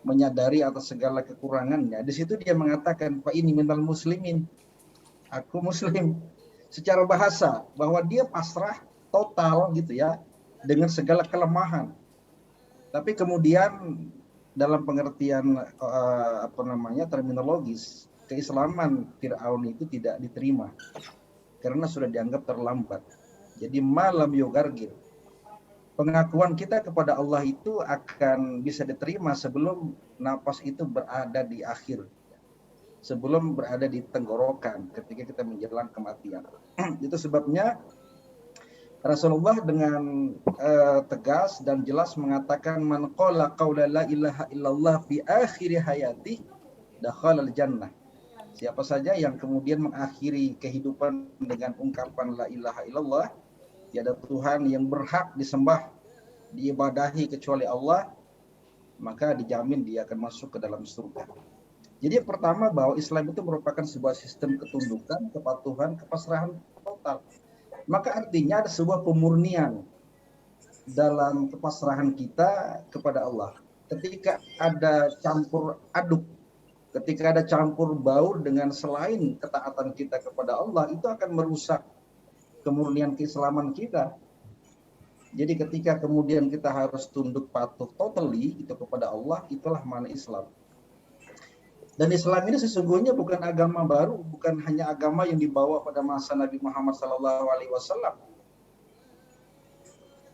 menyadari atas segala kekurangannya. Di situ dia mengatakan, Pak ini minal muslimin, aku muslim. Secara bahasa, bahwa dia pasrah total gitu ya, dengan segala kelemahan. Tapi kemudian dalam pengertian terminologis, keislaman Fir'aun itu tidak diterima karena sudah dianggap terlambat. Jadi malam yogargir. Pengakuan kita kepada Allah itu akan bisa diterima sebelum napas itu berada di akhir, sebelum berada di tenggorokan ketika kita menjelang kematian. Itu sebabnya Rasulullah dengan tegas dan jelas mengatakan, man qala qaula la ilaha illallah fi akhir hayati dakhalal jannah. Siapa saja yang kemudian mengakhiri kehidupan dengan ungkapan la ilaha illallah, tiada Tuhan yang berhak disembah, diibadahi kecuali Allah, maka dijamin dia akan masuk ke dalam surga. Jadi yang pertama, bahwa Islam itu merupakan sebuah sistem ketundukan, kepatuhan, kepasrahan total. Maka artinya ada sebuah pemurnian dalam kepasrahan kita kepada Allah. Ketika ada campur aduk, ketika ada campur baur dengan selain ketaatan kita kepada Allah, itu akan merusak kemurnian keislaman kita. Jadi ketika kemudian kita harus tunduk patuh totally itu kepada Allah, itulah makna Islam. Dan Islam ini sesungguhnya bukan agama baru, bukan hanya agama yang dibawa pada masa Nabi Muhammad SAW.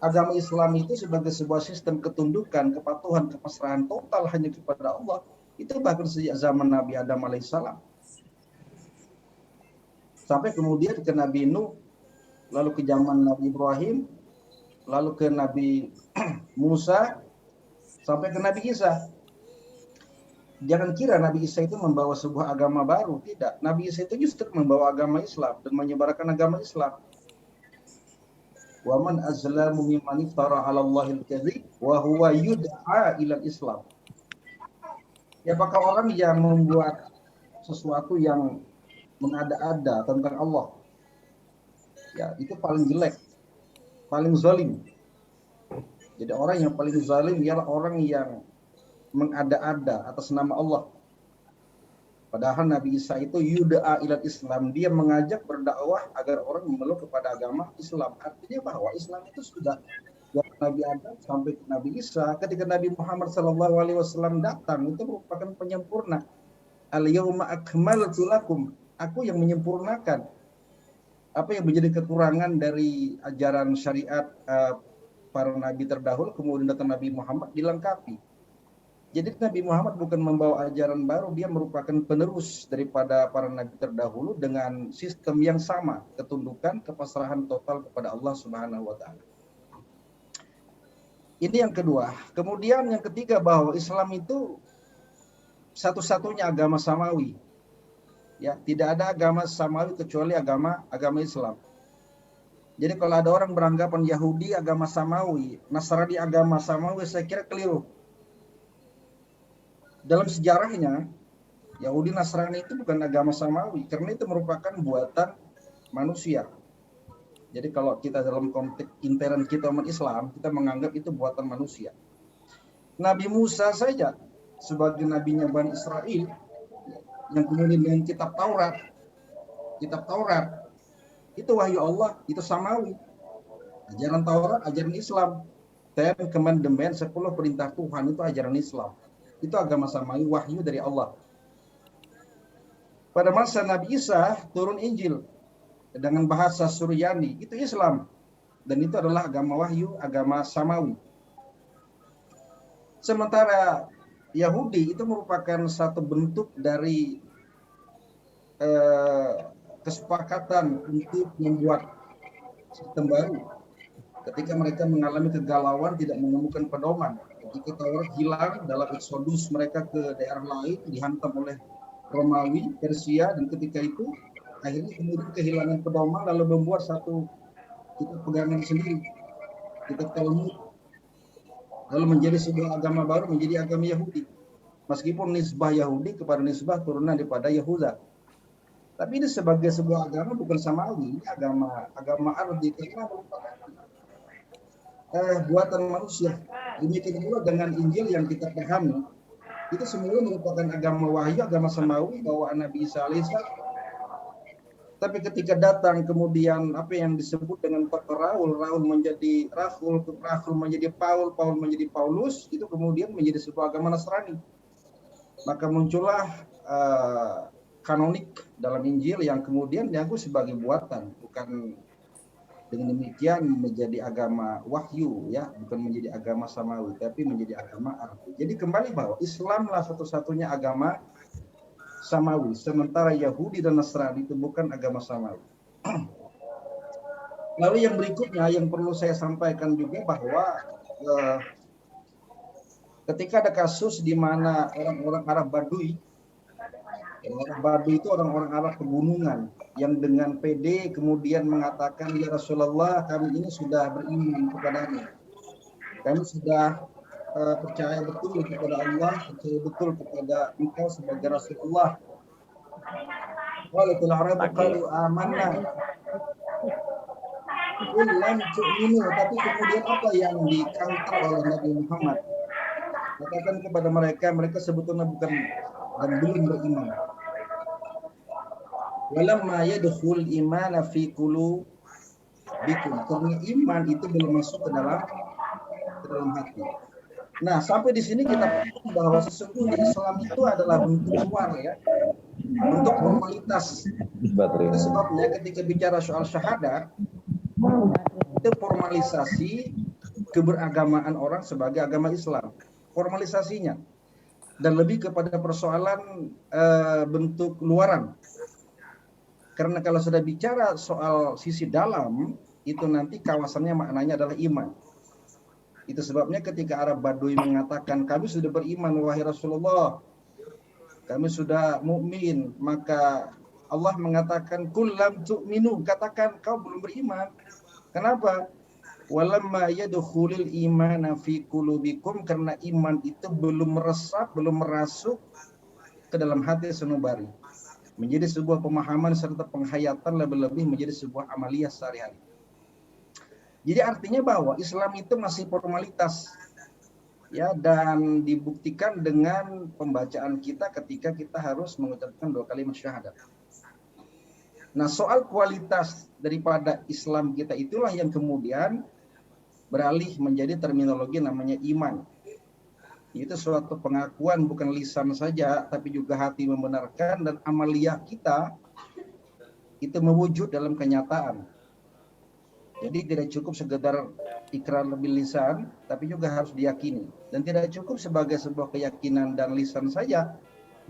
Agama Islam itu sebagai sebuah sistem ketundukan, kepatuhan, kepasrahan total hanya kepada Allah. Itu bahkan sejak zaman Nabi Adam alaihissalam. Sampai kemudian ke Nabi Nuh, lalu ke zaman Nabi Ibrahim, lalu ke Nabi Musa, sampai ke Nabi Isa. Jangan kira Nabi Isa itu membawa sebuah agama baru. Tidak. Nabi Isa itu justru membawa agama Islam dan menyebarkan agama Islam. Wa man azlamu mimman iftara 'ala Allahil kadhib wa huwa yud'a ila Islam. Ya, apakah orang yang membuat sesuatu yang mengada-ada tentang Allah, ya itu paling jelek, paling zalim. Jadi orang yang paling zalim ialah orang yang mengada-ada atas nama Allah. Padahal Nabi Isa itu yud'a ilal Islam, dia mengajak berdakwah agar orang memeluk kepada agama Islam. Artinya bahwa Islam itu sudah dari Nabi Adam sampai ke Nabi Isa. Ketika Nabi Muhammad SAW datang, itu merupakan penyempurna. Al-yawma akmaltu lakum, aku yang menyempurnakan apa yang menjadi kekurangan dari ajaran syariat para nabi terdahulu, kemudian datang Nabi Muhammad dilengkapi. Jadi Nabi Muhammad bukan membawa ajaran baru, dia merupakan penerus daripada para nabi terdahulu dengan sistem yang sama, ketundukan, kepasrahan total kepada Allah Subhanahu wa taala. Ini yang kedua. Kemudian yang ketiga, bahwa Islam itu satu-satunya agama samawi. Ya, tidak ada agama samawi kecuali agama Islam. Jadi kalau ada orang beranggapan Yahudi agama samawi, Nasrani agama samawi, saya kira keliru. Dalam sejarahnya, Yahudi Nasrani itu bukan agama samawi, karena itu merupakan buatan manusia. Jadi kalau kita dalam konteks intern kita umat Islam, kita menganggap itu buatan manusia. Nabi Musa saja sebagai nabinya Bani Israel, yang kemudian dengan kitab Taurat itu wahyu Allah, itu samawi. Ajaran Taurat, ajaran Islam. 10 commandment, 10 perintah Tuhan itu ajaran Islam. Itu agama samawi, wahyu dari Allah. Pada masa Nabi Isa turun Injil dengan bahasa Suryani, itu Islam. Dan itu adalah agama wahyu, agama samawi. Sementara Yahudi itu merupakan satu bentuk dari kesepakatan untuk membuat sistem baru. Ketika mereka mengalami kegalauan, tidak menemukan pedoman. Ketika Taurat hilang dalam eksodus mereka ke daerah lain, dihantam oleh Romawi, Persia, dan ketika itu akhirnya kemudian kehilangan pedoman, lalu membuat satu kitab pegangan sendiri, kitab Talmud, lalu menjadi sebuah agama baru, menjadi agama Yahudi. Meskipun nisbah Yahudi kepada nisbah turunan daripada Yahuda, tapi ini sebagai sebuah agama bukan samawi, ini agama ardi, karena merupakan buatan manusia. Demikian pula dengan Injil yang kita pahami, Itu semuanya merupakan agama wahyu, agama samawi bawaan Nabi Isa alaihissalam. Tapi ketika datang kemudian apa yang disebut dengan Raul, Raul menjadi Rasul, Rasul menjadi Paul, Paul menjadi Paulus, itu kemudian menjadi sebuah agama Nasrani. Maka muncullah kanonik dalam Injil yang kemudian dianggap sebagai buatan, bukan dengan demikian menjadi agama wahyu, ya, bukan menjadi agama samawi, tapi menjadi agama arti. Jadi kembali bahwa Islamlah satu-satunya agama samawi, sementara Yahudi dan Nasrani itu bukan agama samawi. Lalu yang berikutnya yang perlu saya sampaikan juga bahwa ketika ada kasus di mana orang-orang Arab Baduy, orang Baduy itu orang-orang Arab pegunungan yang dengan PD kemudian mengatakan, ya Rasulullah, kami ini sudah beriman kepadanya, kami sudah percaya betul kepada Allah, percaya betul kepada engkau sebagai Rasulullah. Walatul Arabu qalu amanna. Lam tu'minu, tapi kemudian apa yang di-counter oleh Nabi Muhammad? Katakan kepada mereka, mereka sebetulnya bukan dan belum beriman. Walamma yadkhul imana fi qulubikum, karena iman itu belum masuk ke dalam hati. Nah, sampai di sini kita paham bahwa sesungguhnya Islam itu adalah bentuk luar, ya, bentuk formalitas. Itu sebabnya ketika bicara soal syahadat, itu formalisasi keberagamaan orang sebagai agama Islam, formalisasinya, dan lebih kepada persoalan bentuk luaran. Karena kalau sudah bicara soal sisi dalam, itu nanti kawasannya maknanya adalah iman. Itu sebabnya ketika Arab Baduy mengatakan, kami sudah beriman wahai Rasulullah, kami sudah mukmin, maka Allah mengatakan, kul lam tu'minu, katakan kau belum beriman. Kenapa? Walamma yadkhulul imana fi qulubikum, karena iman itu belum meresap, belum merasuk ke dalam hati sanubari, menjadi sebuah pemahaman serta penghayatan, lebih-lebih menjadi sebuah amaliyah sehari-hari. Jadi artinya bahwa Islam itu masih formalitas, ya, dan dibuktikan dengan pembacaan kita ketika kita harus mengucapkan 2 kalimat syahadat. Nah, soal kualitas daripada Islam kita itulah yang kemudian beralih menjadi terminologi namanya iman. Itu suatu pengakuan bukan lisan saja, tapi juga hati membenarkan, dan amaliyah kita itu mewujud dalam kenyataan. Jadi tidak cukup sekedar ikrar bil lisan, tapi juga harus diyakini. Dan tidak cukup sebagai sebuah keyakinan dan lisan saja,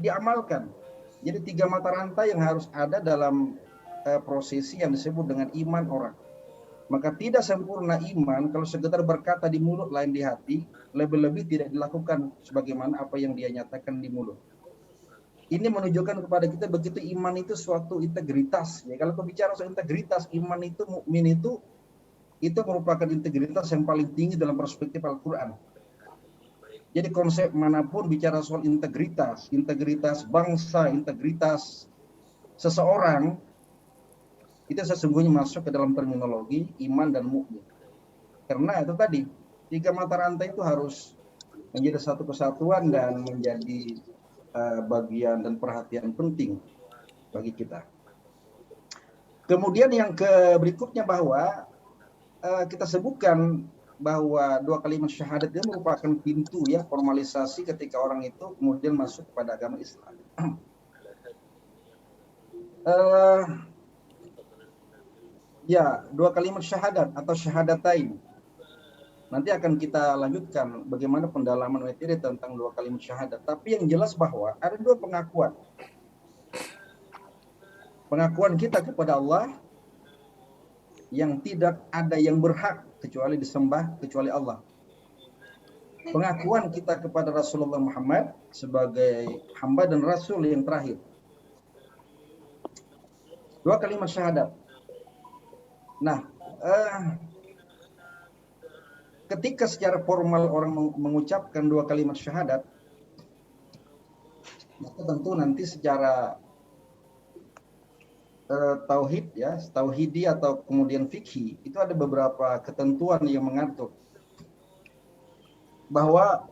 diamalkan. Jadi 3 mata rantai yang harus ada dalam prosesi yang disebut dengan iman orang. Maka tidak sempurna iman kalau sekedar berkata di mulut lain di hati, lebih-lebih tidak dilakukan sebagaimana apa yang dia nyatakan di mulut. Ini menunjukkan kepada kita begitu iman itu suatu integritas. Ya, kalau bicara soal integritas, iman itu, mukmin itu merupakan integritas yang paling tinggi dalam perspektif Al-Quran. Jadi konsep manapun bicara soal integritas, integritas bangsa, integritas seseorang, itu sesungguhnya masuk ke dalam terminologi iman dan mukmin. Karena itu tadi, 3 mata rantai itu harus menjadi satu kesatuan dan menjadi bagian dan perhatian penting bagi kita. Kemudian yang berikutnya bahwa kita sebutkan bahwa 2 kalimat syahadat itu merupakan pintu, ya, formalisasi ketika orang itu kemudian masuk kepada agama Islam. Ya, 2 kalimat syahadat atau syahadatain. Nanti akan kita lanjutkan bagaimana pendalaman materi tentang 2 kalimat syahadat. Tapi yang jelas bahwa ada 2 pengakuan. Pengakuan kita kepada Allah yang tidak ada yang berhak kecuali disembah kecuali Allah. Pengakuan kita kepada Rasulullah Muhammad sebagai hamba dan rasul yang terakhir. 2 kalimat syahadat. Nah, ketika secara formal orang mengucapkan 2 kalimat syahadat, maka tentu nanti secara tauhid, ya, tauhidi atau kemudian fikih, itu ada beberapa ketentuan yang mengatur bahwa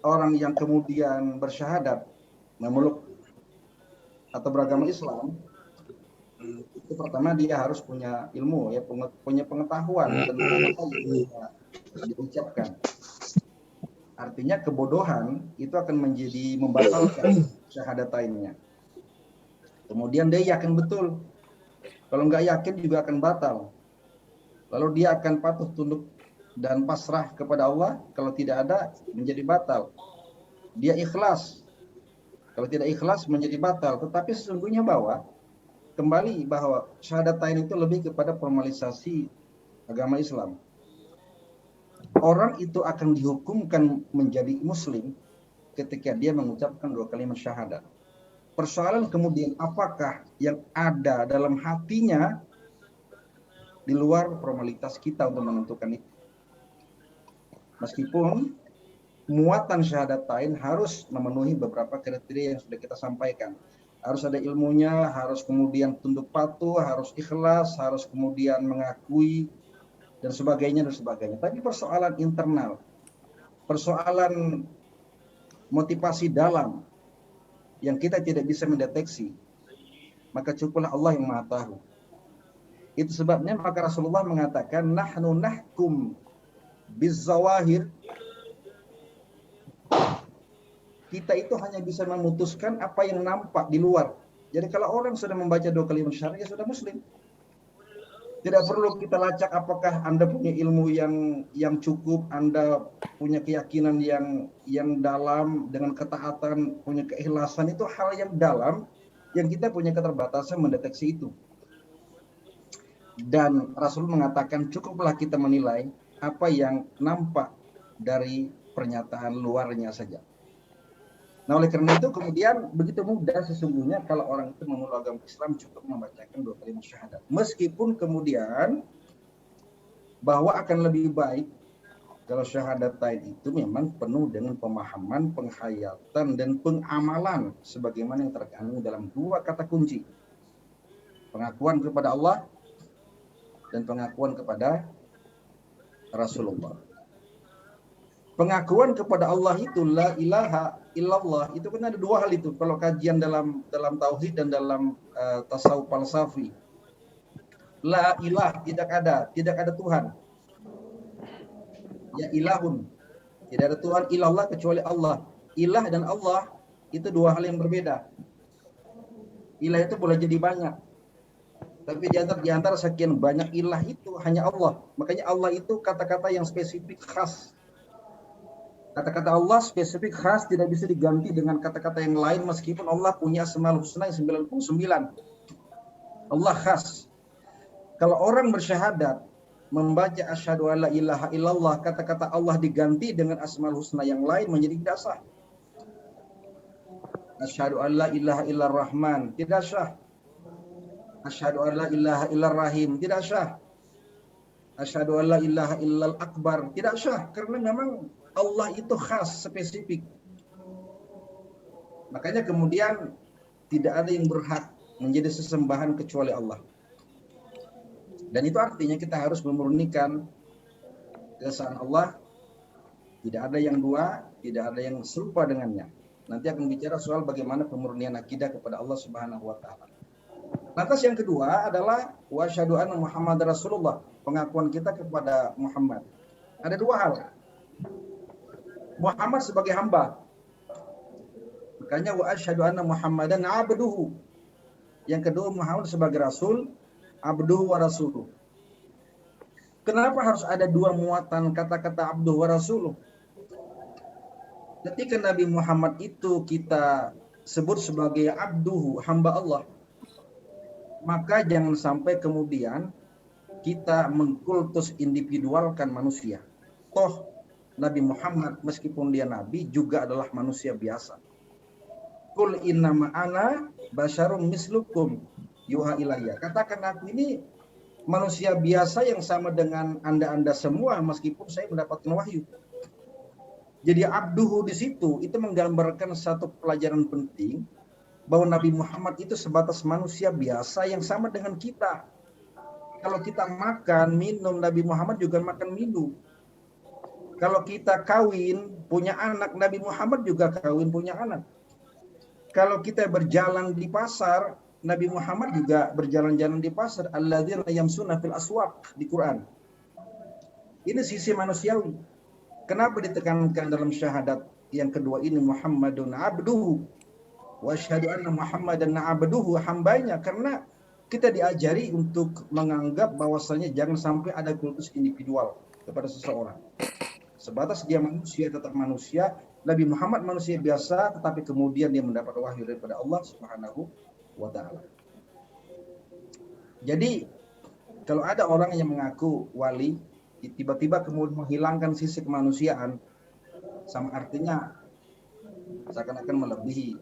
orang yang kemudian bersyahadat memeluk atau beragama Islam, itu pertama dia harus punya ilmu, ya, punya pengetahuan tentang apa yang diucapkan. Artinya kebodohan itu akan menjadi membatalkan syahadatainnya. Kemudian dia yakin betul. Kalau nggak yakin juga akan batal. Lalu dia akan patuh tunduk dan pasrah kepada Allah. Kalau tidak ada, menjadi batal. Dia ikhlas. Kalau tidak ikhlas, menjadi batal. Tetapi sesungguhnya kembali bahwa syahadatain itu lebih kepada formalisasi agama Islam. Orang itu akan dihukumkan menjadi muslim ketika dia mengucapkan 2 kalimat syahadat. Persoalan kemudian apakah yang ada dalam hatinya di luar formalitas kita untuk menentukan itu. Meskipun muatan syahadatain harus memenuhi beberapa kriteria yang sudah kita sampaikan. Harus ada ilmunya, harus kemudian tunduk patuh, harus ikhlas, harus kemudian mengakui, dan sebagainya. Tapi persoalan internal, persoalan motivasi dalam yang kita tidak bisa mendeteksi, maka cukuplah Allah yang Maha Tahu. Itu sebabnya maka Rasulullah mengatakan, nahnu nahkum bizzawahir. Kita itu hanya bisa memutuskan apa yang nampak di luar. Jadi kalau orang sudah membaca 2 kalimat syahadat, ya sudah muslim. Tidak perlu kita lacak apakah Anda punya ilmu yang cukup, Anda punya keyakinan yang dalam dengan ketaatan, punya keikhlasan, itu hal yang dalam yang kita punya keterbatasan mendeteksi itu. Dan Rasul mengatakan cukuplah kita menilai apa yang nampak dari pernyataan luarnya saja. Nah, oleh karena itu kemudian begitu mudah sesungguhnya kalau orang itu memeluk agama Islam cukup membacakan 2 kalimat syahadat. Meskipun kemudian bahwa akan lebih baik kalau syahadatain itu memang penuh dengan pemahaman, penghayatan, dan pengamalan sebagaimana yang terkandung dalam 2 kata kunci. Pengakuan kepada Allah dan pengakuan kepada Rasulullah. Pengakuan kepada Allah itu la ilaha illallah, itu kan ada 2 hal itu kalau kajian dalam tauhid dan dalam tasawuf falsafi. La ilah, tidak ada Tuhan. Ya ilahun, tidak ada Tuhan illallah kecuali Allah. Ilah dan Allah itu 2 hal yang berbeda. Ilah itu boleh jadi banyak, tapi di antara sekian banyak ilah itu hanya Allah. Makanya Allah itu kata-kata yang spesifik khas. Kata-kata Allah spesifik khas, tidak bisa diganti dengan kata-kata yang lain meskipun Allah punya Asmaul Husna yang 99. Allah khas. Kalau orang bersyahadat membaca asyhadu alla ilaha illallah, kata-kata Allah diganti dengan Asmaul Husna yang lain menjadi tidak sah. Asyhadu alla ilaha illar rahman, tidak sah. Asyhadu alla ilaha illar rahim, tidak sah. Asyhadu alla ilaha illal akbar, tidak sah, karena memang Allah itu khas, spesifik. Makanya kemudian tidak ada yang berhak menjadi sesembahan kecuali Allah. Dan itu artinya kita harus memurnikan keesaan Allah. Tidak ada yang 2, tidak ada yang serupa dengannya. Nanti akan bicara soal bagaimana pemurnian akidah kepada Allah Subhanahu wa taala. Lantas yang kedua adalah wa asyhadu anna Muhammadar Rasulullah, pengakuan kita kepada Muhammad. Ada 2 hal. Muhammad sebagai hamba. Makanya wa asyhadu anna Muhammadan abduhu. Yang kedua Muhammad sebagai rasul, abduhu wa rasuluh. Kenapa harus ada 2 muatan kata-kata abduhu wa rasuluh? Ketika Nabi Muhammad itu kita sebut sebagai abduhu, hamba Allah, maka jangan sampai kemudian kita mengkultus individualkan manusia. Toh Nabi Muhammad meskipun dia nabi juga adalah manusia biasa. Qul innama ana basyarum mislukum yuha ilayya. Katakan aku ini manusia biasa yang sama dengan Anda semua meskipun saya mendapatkan wahyu. Jadi abduhu di situ itu menggambarkan satu pelajaran penting bahwa Nabi Muhammad itu sebatas manusia biasa yang sama dengan kita. Kalau kita makan, minum, Nabi Muhammad juga makan minum. Kalau kita kawin punya anak, Nabi Muhammad juga kawin punya anak. Kalau kita berjalan di pasar, Nabi Muhammad juga berjalan-jalan di pasar. Alladzina yamsuna fil aswaq di Quran. Ini sisi manusiawi. Kenapa ditekankan dalam syahadat yang kedua ini Muhammadun abduhu wa asyhadu anna Muhammadan abduhu, hambanya? Karena kita diajari untuk menganggap bahwasanya jangan sampai ada kultus individual kepada seseorang. Sebatas dia manusia tetap manusia. Nabi Muhammad manusia biasa, tetapi kemudian dia mendapat wahyu daripada Allah Subhanahu wa taala. Jadi kalau ada orang yang mengaku wali tiba-tiba kemudian menghilangkan sisi kemanusiaan, sama artinya seakan-akan melebihi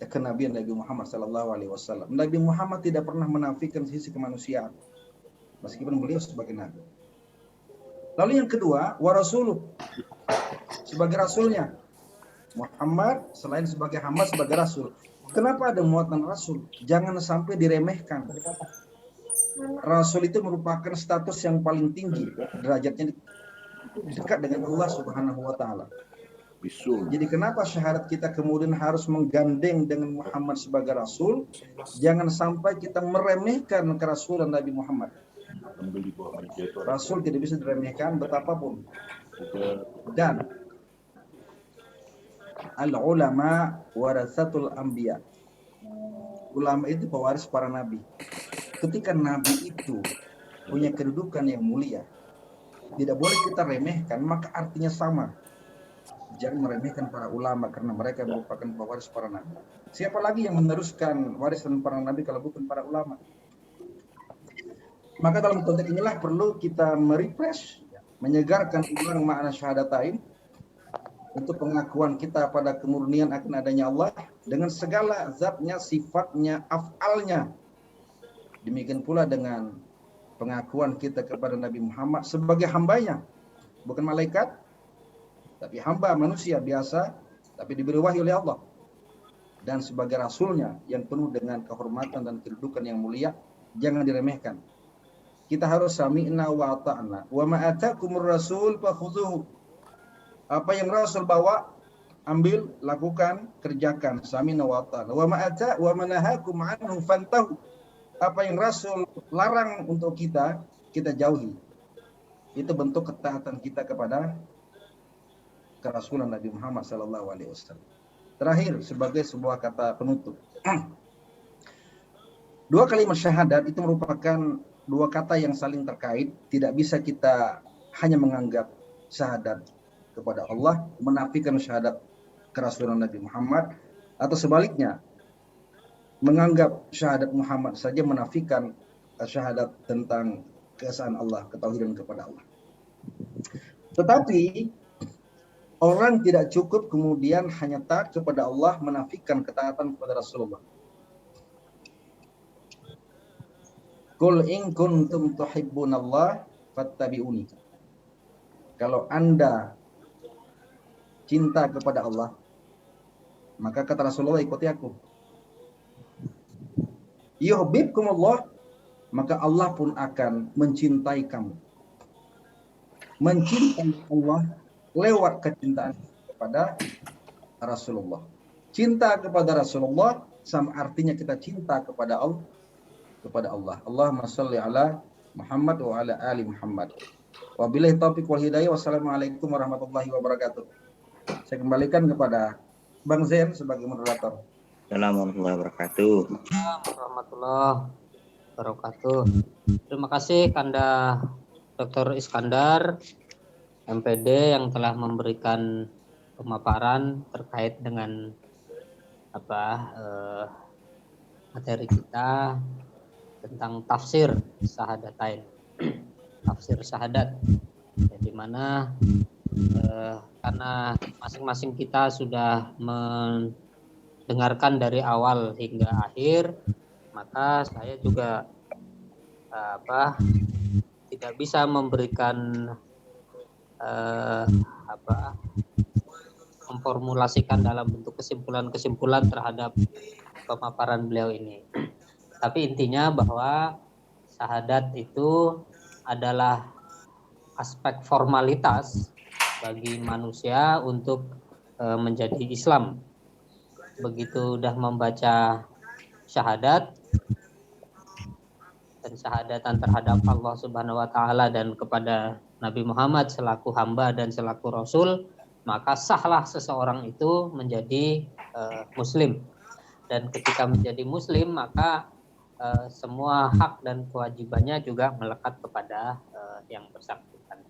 kenabian Nabi Muhammad SAW. Nabi Muhammad tidak pernah menafikan sisi kemanusiaan meskipun beliau sebagai nabi. Lalu yang kedua, wa rasuluh, sebagai rasulnya. Muhammad selain sebagai hamba, sebagai rasul. Kenapa ada muatan rasul? Jangan sampai diremehkan. Rasul itu merupakan status yang paling tinggi, derajatnya dekat dengan Allah Subhanahu wa taala. Jadi kenapa syahadat kita kemudian harus menggandeng dengan Muhammad sebagai rasul? Jangan sampai kita meremehkan kerasulan Nabi Muhammad. Rasul tidak bisa diremehkan betapapun. Dan al-ulama warasatul anbiya. Ulama itu pewaris para nabi. Ketika nabi itu punya kedudukan yang mulia, tidak boleh kita remehkan, maka artinya sama. Jangan meremehkan para ulama karena mereka merupakan pewaris para nabi. Siapa lagi yang meneruskan warisan para nabi kalau bukan para ulama? Maka dalam konteks inilah perlu kita merefresh, menyegarkan ulang makna syahadatain untuk pengakuan kita pada kemurnian akan adanya Allah dengan segala zatnya, sifatnya, af'alnya. Demikian pula dengan pengakuan kita kepada Nabi Muhammad sebagai hambanya, bukan malaikat, tapi hamba manusia biasa, tapi diberi wahyu oleh Allah, dan sebagai rasulnya yang penuh dengan kehormatan dan kedudukan yang mulia. Jangan diremehkan. Kita harus sami'na wa ata'na wa ma atakumur rasul fakhudhuhu. Apa yang Rasul bawa, ambil, lakukan, kerjakan. Sami'na wa ata'na wa ma ata wa manahakum anhu fantahu. Apa yang Rasul larang untuk kita, kita jauhi. Itu bentuk ketaatan kita kepada kerasulan Nabi Muhammad SAW. Terakhir, sebagai sebuah kata penutup, dua kalimat syahadat itu merupakan dua kata yang saling terkait. Tidak bisa kita hanya menganggap syahadat kepada Allah, menafikan syahadat kerasulan Nabi Muhammad, atau sebaliknya, menganggap syahadat Muhammad saja, menafikan syahadat tentang keesaan Allah, ketauhidan kepada Allah. Tetapi orang tidak cukup kemudian hanya taat kepada Allah, menafikan ketaatan kepada Rasulullah. Qul in kuntum tuhibbunallah fattabi'uni. Kalau Anda cinta kepada Allah, maka kata Rasulullah, ikuti aku. Yuhibbukumullah, maka Allah pun akan mencintai kamu. Mencintai Allah lewat kecintaan kepada Rasulullah. Cinta kepada Rasulullah sama artinya kita cinta kepada Allah. Allahumma shalli ala Muhammad wa ala ali Muhammad. Wabillahi taufiq wal hidayah. Wassalamualaikum warahmatullahi wabarakatuh. Saya kembalikan kepada Bang Zen sebagai moderator. Assalamualaikum warahmatullahi wabarakatuh. Terima kasih Kanda Dr. Iskandar MPD yang telah memberikan pemaparan terkait dengan materi kita tentang tafsir syahadatain, tafsir syahadat, ya, di mana karena masing-masing kita sudah mendengarkan dari awal hingga akhir, maka saya juga tidak bisa memberikan memformulasikan dalam bentuk kesimpulan-kesimpulan terhadap pemaparan beliau ini. Tapi intinya bahwa syahadat itu adalah aspek formalitas bagi manusia untuk menjadi Islam. Begitu udah membaca syahadat dan syahadatan terhadap Allah Subhanahu wa taala dan kepada Nabi Muhammad selaku hamba dan selaku rasul, maka sahlah seseorang itu menjadi muslim. Dan ketika menjadi muslim, maka semua hak dan kewajibannya juga melekat kepada yang bersangkutan.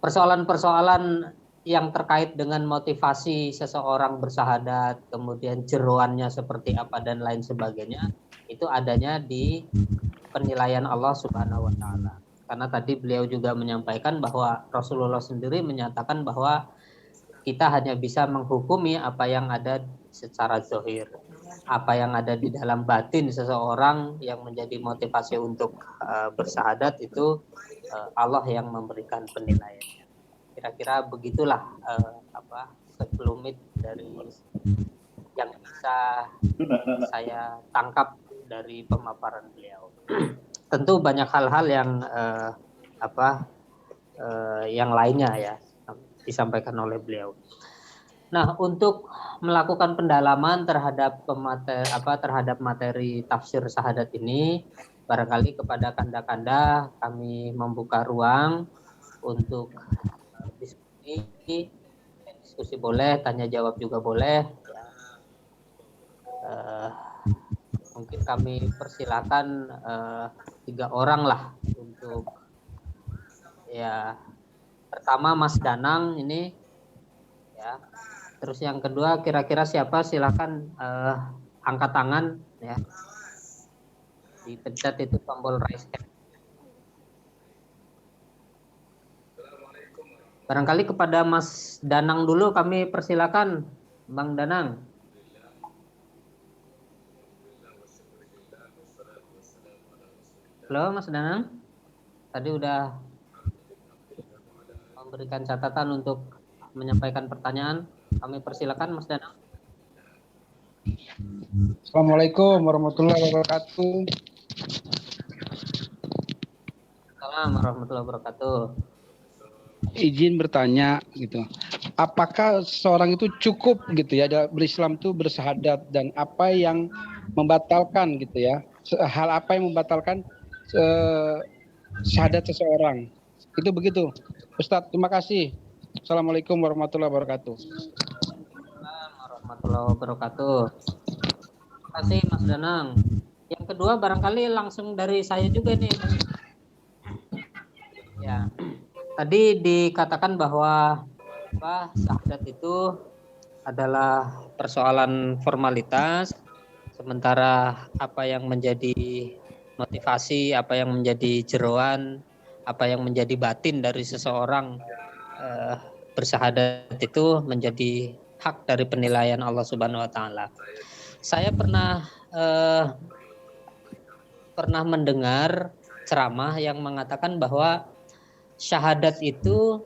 Persoalan-persoalan yang terkait dengan motivasi seseorang bersyahadat, kemudian jeroannya seperti apa dan lain sebagainya, itu adanya di penilaian Allah Subhanahu wa taala. Karena tadi beliau juga menyampaikan bahwa Rasulullah sendiri menyatakan bahwa kita hanya bisa menghukumi apa yang ada secara zahir. Apa yang ada di dalam batin seseorang yang menjadi motivasi untuk bersyahadat itu Allah yang memberikan penilaiannya. Kira-kira begitulah sekelumit dari yang bisa saya tangkap dari pemaparan beliau. Tentu banyak hal-hal yang yang lainnya ya disampaikan oleh beliau. Nah, untuk melakukan pendalaman terhadap terhadap materi tafsir syahadat ini, barangkali kepada kanda-kanda kami membuka ruang untuk diskusi boleh, tanya jawab juga boleh. Mungkin kami persilakan 3 orang lah untuk ya. Pertama Mas Danang ini ya. Terus yang kedua kira-kira siapa, silakan angkat tangan ya. Dipencet itu tombol raise hand. Barangkali kepada Mas Danang dulu kami persilakan, Bang Danang. Halo Mas Danang. Tadi udah memberikan catatan untuk menyampaikan pertanyaan. Kami persilakan Mas Danang. Assalamualaikum warahmatullahi wabarakatuh. Assalamualaikum warahmatullahi wabarakatuh. Izin bertanya gitu. Apakah seorang itu cukup gitu ya berislam itu bersyahadat, dan apa yang membatalkan gitu ya? Hal apa yang membatalkan syahadat seseorang? Itu begitu. Ustadz, terima kasih. Assalamualaikum warahmatullahi wabarakatuh. Warahmatullahi wabarakatuh. Terima kasih Mas Danang. Yang kedua barangkali langsung dari saya juga nih. Ya. Tadi dikatakan bahwa syahadat itu adalah persoalan formalitas, sementara apa yang menjadi motivasi, apa yang menjadi jeroan, apa yang menjadi batin dari seseorang bersyahadat itu menjadi hak dari penilaian Allah Subhanahu wa taala. Saya pernah mendengar ceramah yang mengatakan bahwa syahadat itu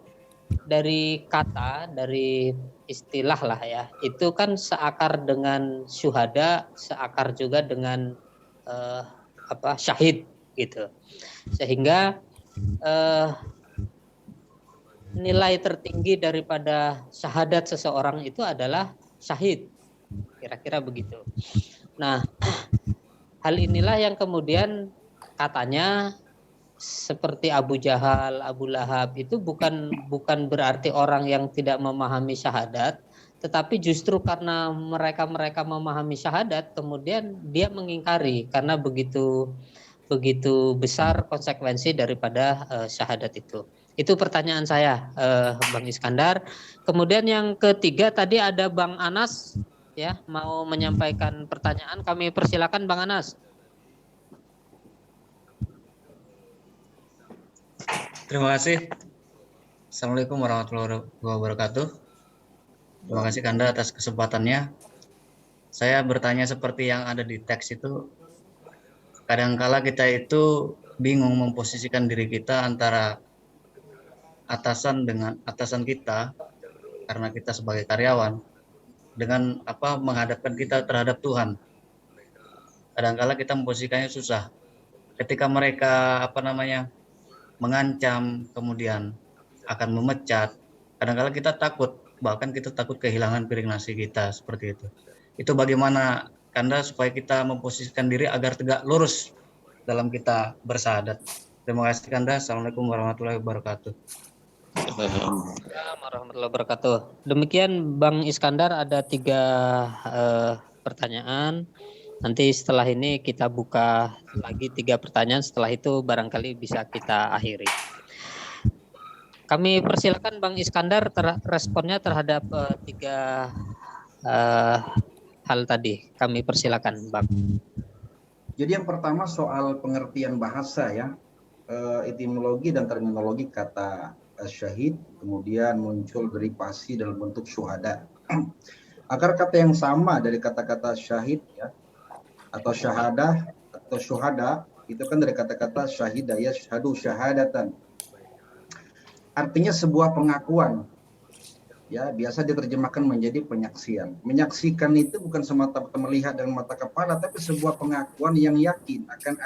dari kata, dari istilah lah ya, itu kan seakar dengan syuhada, seakar juga dengan syahid gitu. Sehingga nilai tertinggi daripada syahadat seseorang itu adalah syahid. Kira-kira begitu. Nah, hal inilah yang kemudian katanya seperti Abu Jahal, Abu Lahab itu bukan berarti orang yang tidak memahami syahadat, tetapi justru karena mereka memahami syahadat, kemudian dia mengingkari karena begitu besar konsekuensi daripada syahadat itu. Itu pertanyaan saya, Bang Iskandar. Kemudian yang ketiga tadi ada Bang Anas ya, mau menyampaikan pertanyaan. Kami persilakan Bang Anas. Terima kasih. Assalamualaikum warahmatullahi wabarakatuh. Terima kasih Kanda atas kesempatannya. Saya bertanya seperti yang ada di teks itu. Kadangkala kita itu bingung memposisikan diri kita antara atasan dengan atasan kita, karena kita sebagai karyawan, dengan menghadapkan kita terhadap Tuhan. Kadangkala kita memposisikannya susah. Ketika mereka mengancam, kemudian akan memecat. Kadang-kadang kita takut, bahkan kita takut kehilangan piring nasi kita seperti itu. Itu bagaimana Kanda supaya kita memposisikan diri agar tegak lurus dalam kita bersahadat. Terima kasih Kanda. Assalamualaikum warahmatullahi wabarakatuh. Assalamualaikum warahmatullahi wabarakatuh. Demikian Bang Iskandar, ada 3 pertanyaan. Nanti setelah ini kita buka lagi 3 pertanyaan. Setelah itu barangkali bisa kita akhiri. Kami persilakan Bang Iskandar responnya terhadap 3 hal tadi. Kami persilakan Bang. Jadi yang pertama soal pengertian bahasa ya, etimologi dan terminologi kata syahid, kemudian muncul derivasi dalam bentuk syuhada. Akar kata yang sama dari kata-kata syahid ya, atau syahadah atau syuhada, itu kan dari kata-kata syahidah ya, syahadu syahadatan. Artinya sebuah pengakuan. Ya, biasa diterjemahkan menjadi penyaksian. Menyaksikan itu bukan semata-mata melihat dengan mata kepala, tapi sebuah pengakuan yang yakin akan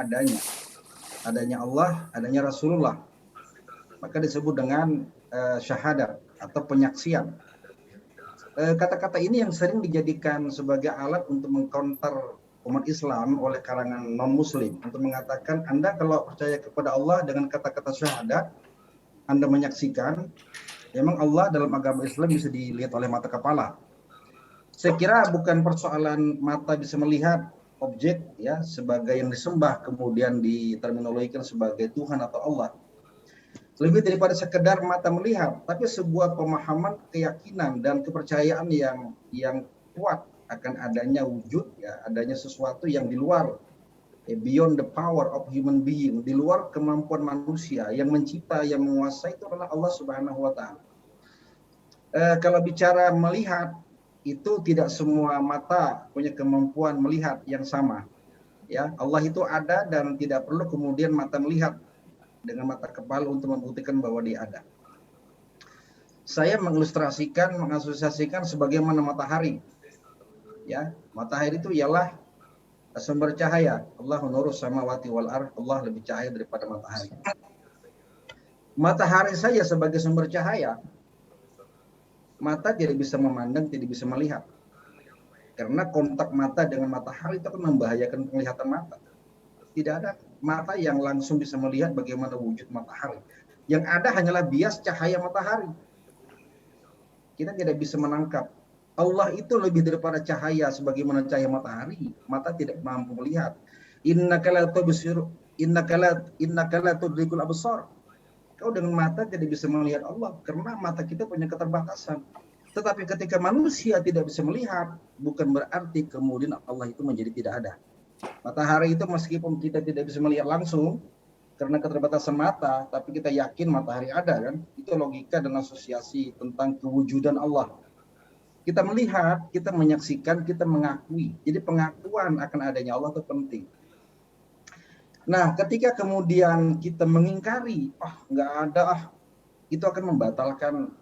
adanya Allah, adanya Rasulullah. Maka disebut dengan syahadat atau penyaksian. Kata-kata ini yang sering dijadikan sebagai alat untuk mengcounter umat Islam oleh kalangan non-Muslim untuk mengatakan Anda kalau percaya kepada Allah dengan kata-kata syahadat, Anda menyaksikan. Memang Allah dalam agama Islam bisa dilihat oleh mata kepala. Saya kira bukan persoalan mata bisa melihat objek ya sebagai yang disembah kemudian diterminologikan sebagai Tuhan atau Allah. Lebih daripada sekedar mata melihat, tapi sebuah pemahaman, keyakinan dan kepercayaan yang kuat akan adanya wujud ya, adanya sesuatu yang di luar beyond the power of human being, di luar kemampuan manusia. Yang mencipta, yang menguasai itu adalah Allah Subhanahu wa Ta'ala. Kalau bicara melihat, itu tidak semua mata punya kemampuan melihat yang sama. Ya, Allah itu ada dan tidak perlu kemudian mata melihat dengan mata kepala untuk membuktikan bahwa dia ada. Saya mengilustrasikan, mengasosiasikan sebagaimana matahari. Ya, matahari itu ialah sumber cahaya. Allah nurus samawati wal ardh, Allah lebih cahaya daripada matahari. Matahari saja sebagai sumber cahaya, mata tidak bisa memandang, tidak bisa melihat. Karena kontak mata dengan matahari itu akan membahayakan penglihatan mata. Tidak ada mata yang langsung bisa melihat bagaimana wujud matahari. Yang ada hanyalah bias cahaya matahari. Kita tidak bisa menangkap. Allah itu lebih daripada cahaya sebagaimana cahaya matahari. Mata tidak mampu melihat. Innaka la tubsir, innaka la tudrikul absar. Kau dengan mata tidak bisa melihat Allah karena mata kita punya keterbatasan. Tetapi ketika manusia tidak bisa melihat, bukan berarti kemudian Allah itu menjadi tidak ada. Matahari itu meskipun kita tidak bisa melihat langsung karena keterbatasan mata, tapi kita yakin matahari ada kan? Itu logika dan asosiasi tentang kewujudan Allah. Kita melihat, kita menyaksikan, kita mengakui. Jadi pengakuan akan adanya Allah itu penting. Nah, ketika kemudian kita mengingkari, nggak ada, itu akan membatalkan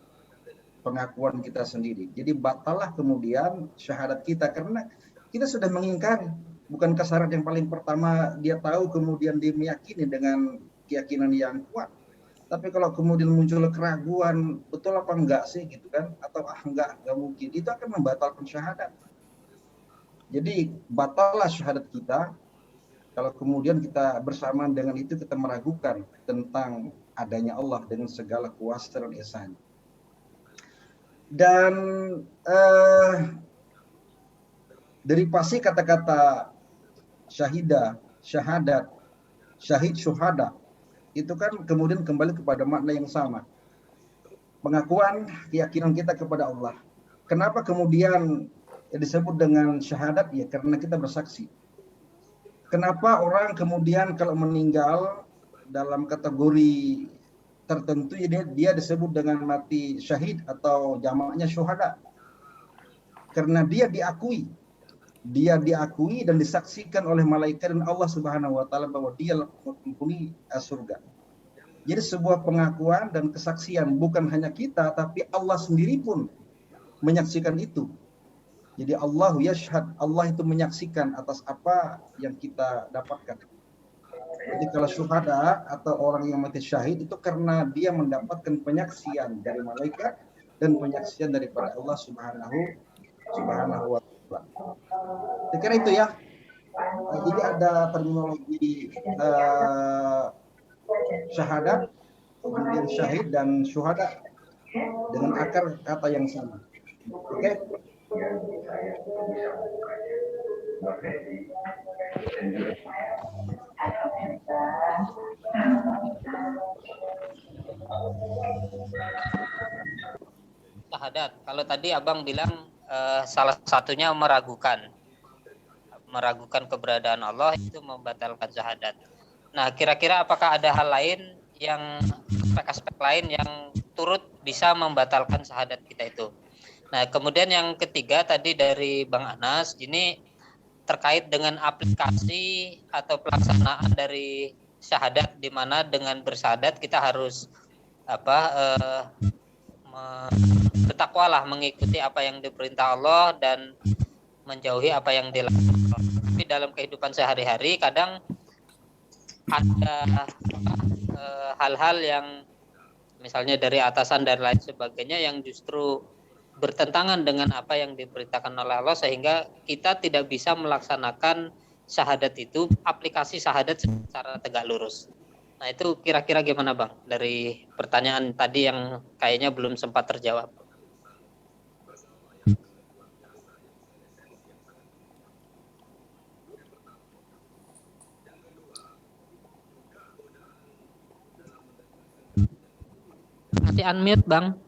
pengakuan kita sendiri. Jadi batallah kemudian syahadat kita karena kita sudah mengingkari. Bukankah syarat yang paling pertama dia tahu kemudian dia meyakini dengan keyakinan yang kuat. Tapi kalau kemudian muncul keraguan, betul apa enggak sih gitu kan? Atau enggak mungkin. Itu akan membatalkan syahadat. Jadi batallah syahadat kita kalau kemudian kita bersamaan dengan itu kita meragukan tentang adanya Allah dengan segala kuasa dan ihsan. Dan derivasi kata-kata syahidah, syahadat, syahid, syuhada itu kan kemudian kembali kepada makna yang sama. Pengakuan keyakinan kita kepada Allah. Kenapa kemudian disebut dengan syahadat? Ya karena kita bersaksi. Kenapa orang kemudian kalau meninggal dalam kategori tertentu dia disebut dengan mati syahid atau jamaknya syuhada? Karena dia diakui dan disaksikan oleh malaikat dan Allah Subhanahu wa taala bahwa dia penghuni surga. Jadi sebuah pengakuan dan kesaksian bukan hanya kita tapi Allah sendiri pun menyaksikan itu. Jadi Allah yashhad, Allah itu menyaksikan atas apa yang kita dapatkan. Jadi kalau syuhada atau orang yang mati syahid itu karena dia mendapatkan penyaksian dari malaikat dan penyaksian daripada Allah Subhanahu wa taala. Saya kira itu ya. Jadi ada terminologi syahadat, kemudian syahid dan syuhada dengan akar kata yang sama. Oke? Syahadat. Kalau tadi Abang bilang salah satunya meragukan keberadaan Allah itu membatalkan syahadat. Nah, kira-kira apakah ada hal lain yang aspek-aspek lain yang turut bisa membatalkan syahadat kita itu? Nah, kemudian yang ketiga tadi dari Bang Anas, ini terkait dengan aplikasi atau pelaksanaan dari syahadat, di mana dengan bersyahadat kita harus bertakwalah, mengikuti apa yang diperintah Allah dan menjauhi apa yang dilarang. Tapi dalam kehidupan sehari-hari kadang ada hal-hal yang misalnya dari atasan dan lain sebagainya yang justru bertentangan dengan apa yang diperintahkan oleh Allah, sehingga kita tidak bisa melaksanakan syahadat itu, aplikasi syahadat secara tegak lurus. Nah, itu kira-kira gimana Bang dari pertanyaan tadi yang kayaknya belum sempat terjawab? Masih unmute Bang.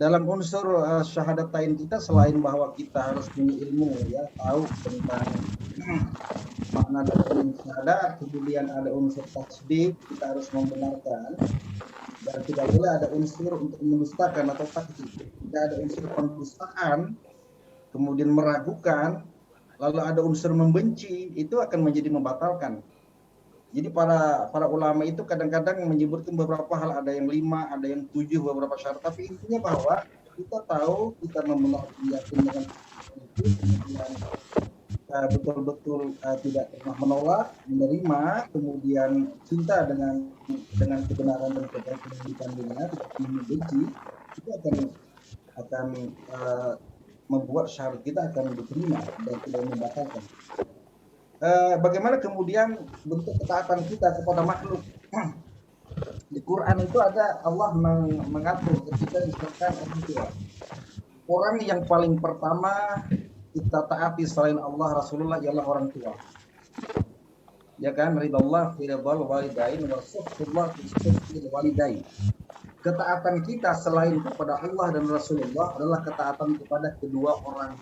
Dalam unsur syahadatain kita, selain bahwa kita harus punya ilmu ya, tahu tentang makna dari syahadat, kemudian ada unsur tasbih, kita harus membenarkan, dan tidak boleh ada unsur untuk mendustakan atau takzib. Tidak ada unsur pendustaan, kemudian meragukan, lalu ada unsur membenci, itu akan menjadi membatalkan. Jadi para ulama itu kadang-kadang menyebutkan beberapa hal, ada yang 5, ada yang 7 beberapa syarat. Tapi intinya bahwa kita tahu, kita membenarkan yakin dengan itu, kemudian betul-betul tidak pernah menolak, menerima, kemudian cinta dengan kebenaran dan kebaikan yang dikandungnya, tidak membenci, itu akan membuat syarat kita akan diterima dan tidak membatalkan. Bagaimana kemudian bentuk ketaatan kita kepada makhluk? Di Quran itu ada Allah mengatur ketika misalkan orang yang paling pertama kita taati selain Allah Rasulullah ialah orang tua. Ya kan, ridallah fi ridal walidain wa sukhullah fi sukhil walidain. Ketaatan kita selain kepada Allah dan Rasulullah adalah ketaatan kepada kedua orang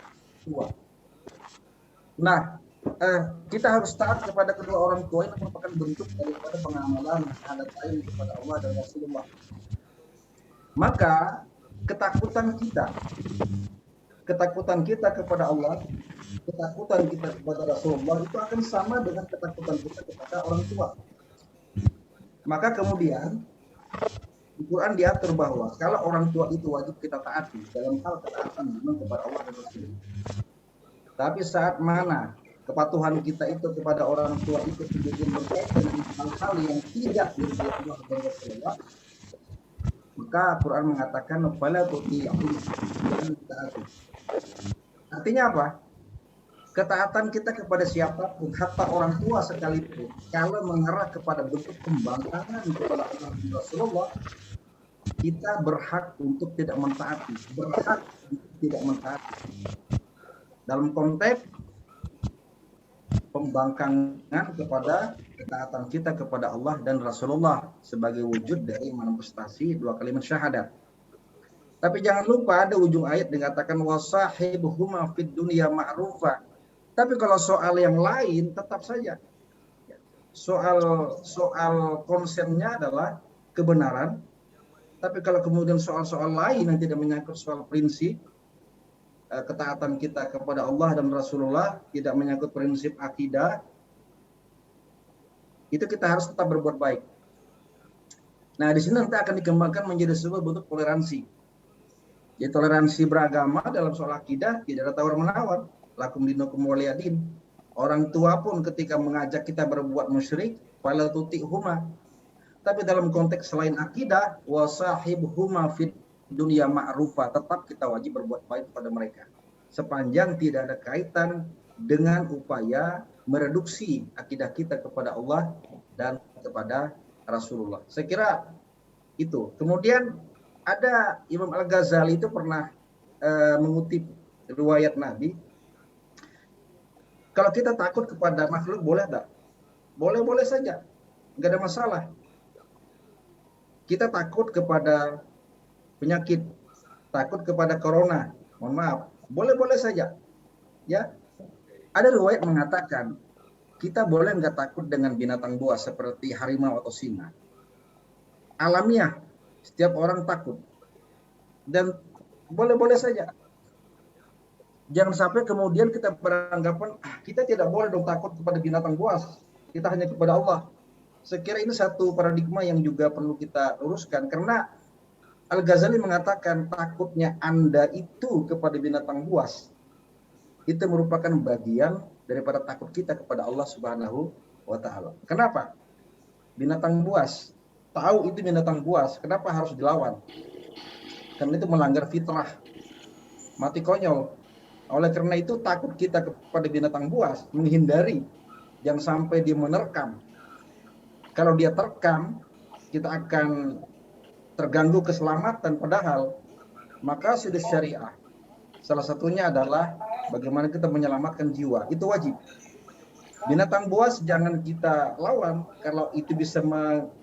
tua. Nah, kita harus taat kepada kedua orang tua, itu merupakan bentuk daripada pengamalan syahadat lain kepada Allah dan Rasulullah. Maka ketakutan kita kepada Allah, ketakutan kita kepada Rasulullah itu akan sama dengan ketakutan kita kepada orang tua. Maka kemudian di Quran diatur bahwa kalau orang tua itu wajib kita taati dalam hal ketaatan kepada Allah dan Rasulullah. Tapi saat mana kepatuhan kita itu kepada orang tua itu kemudian berkaitan dengan hal-hal yang tidak diridhoi Allah dan Rasulullah, maka Quran mengatakan fala tuti'u. Artinya apa? Ketaatan kita kepada siapapun, hatta orang tua sekalipun, kalau mengarah kepada bentuk pembangkangan kepada Allah dan Rasulullah, kita berhak untuk tidak mentaati, dalam konteks pembangkangan kepada ketaatan kita kepada Allah dan Rasulullah sebagai wujud dari manifestasi dua kalimat syahadat. Tapi jangan lupa ada ujung ayat dikatakan wasahibuhuma fid dunya ma'rufa. Tapi kalau soal yang lain tetap saja soal konsennya adalah kebenaran. Tapi kalau kemudian soal-soal lain yang tidak menyangkut soal prinsip ketaatan kita kepada Allah dan Rasulullah, tidak menyangkut prinsip akidah, itu kita harus tetap berbuat baik. Nah, di sini nanti akan dikembangkan menjadi sebuah bentuk toleransi. Ya, toleransi beragama dalam soal akidah tidak ada tawar-menawar. lakum dinukum waliyadin. Orang tua pun ketika mengajak kita berbuat musyrik, fala tuti'huma. Tapi dalam konteks selain akidah, wasahibhuma fid dunia ma'rufa, tetap kita wajib berbuat baik kepada mereka. Sepanjang tidak ada kaitan dengan upaya mereduksi akidah kita kepada Allah dan kepada Rasulullah. Saya kira itu. Kemudian ada Imam Al-Ghazali itu pernah mengutip riwayat Nabi. Kalau kita takut kepada makhluk boleh tak? Boleh-boleh saja. Nggak ada masalah. Kita takut kepada penyakit, takut kepada corona. Mohon maaf, boleh-boleh saja. Ya. Ada riwayat mengatakan kita boleh nggak takut dengan binatang buas seperti harimau atau singa. Alamiah, setiap orang takut. Dan boleh-boleh saja. Jangan sampai kemudian kita beranggapan kita tidak boleh dong takut kepada binatang buas. Kita hanya kepada Allah. Saya kira ini satu paradigma yang juga perlu kita luruskan. Karena Al-Ghazali mengatakan takutnya Anda itu kepada binatang buas. Itu merupakan bagian daripada takut kita kepada Allah Subhanahu wa Ta'ala. Kenapa? Binatang buas. Tahu itu binatang buas. Kenapa harus dilawan? Karena itu melanggar fitrah. Mati konyol. Oleh karena itu takut kita kepada binatang buas, menghindari, jangan sampai dia menerkam. Kalau dia terkam, kita akan terganggu keselamatan, padahal maka sudah syariah. Salah satunya adalah bagaimana kita menyelamatkan jiwa, itu wajib. Binatang buas jangan kita lawan, kalau itu bisa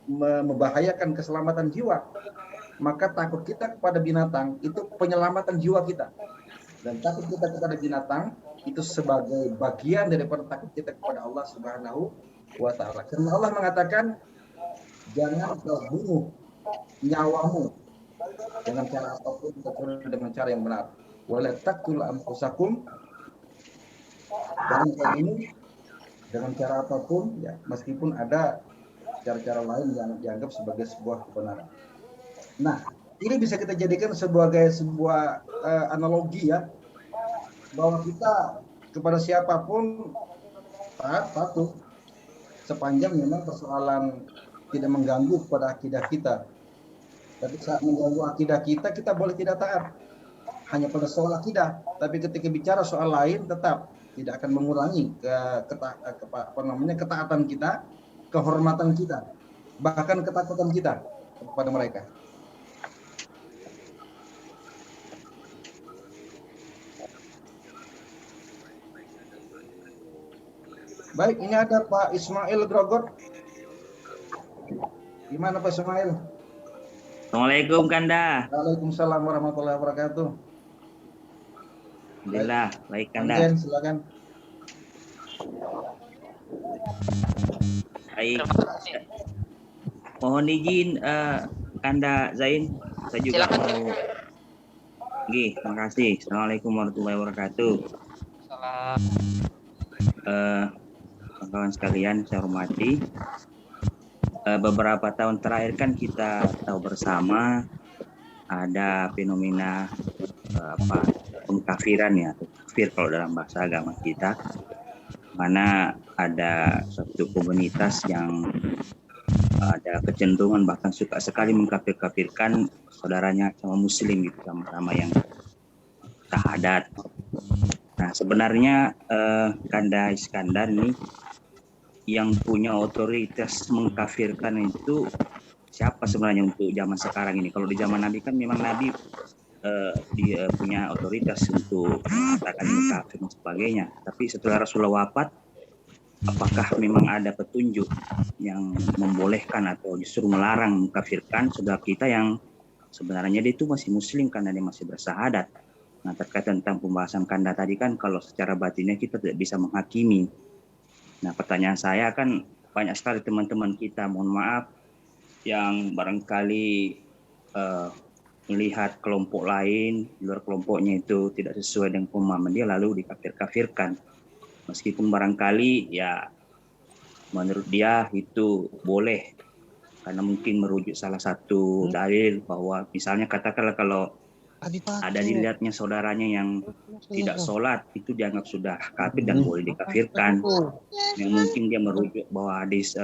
membahayakan keselamatan jiwa. Maka takut kita kepada binatang, itu penyelamatan jiwa kita. Dan takut kita kepada binatang itu sebagai bagian daripada takut kita kepada Allah Subhanahu wa Ta'ala. Karena Allah mengatakan jangan kau bunuh nyawamu dengan cara apapun kecuali dengan cara yang benar. Wala taqtul anfusakum, jangan kau bunuh dengan cara apapun, ya, meskipun ada cara-cara lain yang dianggap sebagai sebuah kebenaran. Nah, ini bisa kita jadikan sebagai sebuah analogi ya, bahwa kita kepada siapapun taat patuh sepanjang memang persoalan tidak mengganggu kepada akidah kita. Tapi saat mengganggu akidah kita, kita boleh tidak taat hanya pada soal akidah. Tapi ketika bicara soal lain, tetap tidak akan mengurangi ketaatan kita, kehormatan kita, bahkan ketakutan kita kepada mereka. Baik, ini ada Pak Ismail Grogor. Gimana Pak Ismail? Assalamualaikum Kanda. Waalaikumsalam warahmatullahi wabarakatuh. Alhamdulillah, baik Kanda. Anjen, silakan. Baik. Mohon izin Kanda Zain, saya juga mau. Oke, terima kasih. Assalamualaikum warahmatullahi wabarakatuh. Kawan-kawan sekalian, saya hormati. Beberapa tahun terakhir kan kita tahu bersama ada fenomena pengkafiran ya, atau kafir kalau dalam bahasa agama kita, mana ada satu komunitas yang ada kecenderungan bahkan suka sekali mengkafir-kafirkan saudaranya sama muslim gitu, sama-sama yang syahadat. Nah sebenarnya Kanda Iskandar ini yang punya otoritas mengkafirkan itu siapa sebenarnya untuk zaman sekarang ini? Kalau di zaman Nabi kan memang Nabi dia punya otoritas untuk mengatakan kafir dan sebagainya. Tapi setelah Rasulullah wafat, apakah memang ada petunjuk yang membolehkan atau disuruh melarang mengkafirkan saudara kita yang sebenarnya dia itu masih muslim karena dia masih bersahadat? Nah terkait tentang pembahasan Kanda tadi kan kalau secara batinnya kita tidak bisa menghakimi. Nah pertanyaan saya kan banyak sekali teman-teman kita, mohon maaf, yang barangkali melihat kelompok lain, luar kelompoknya itu tidak sesuai dengan pemahaman dia lalu dikafir-kafirkan. Meskipun barangkali ya menurut dia itu boleh karena mungkin merujuk salah satu dalil bahwa misalnya katakanlah kalau ada dilihatnya saudaranya yang tidak sholat, itu dianggap sudah kafir dan boleh dikafirkan. Yang mungkin dia merujuk bahwa hadis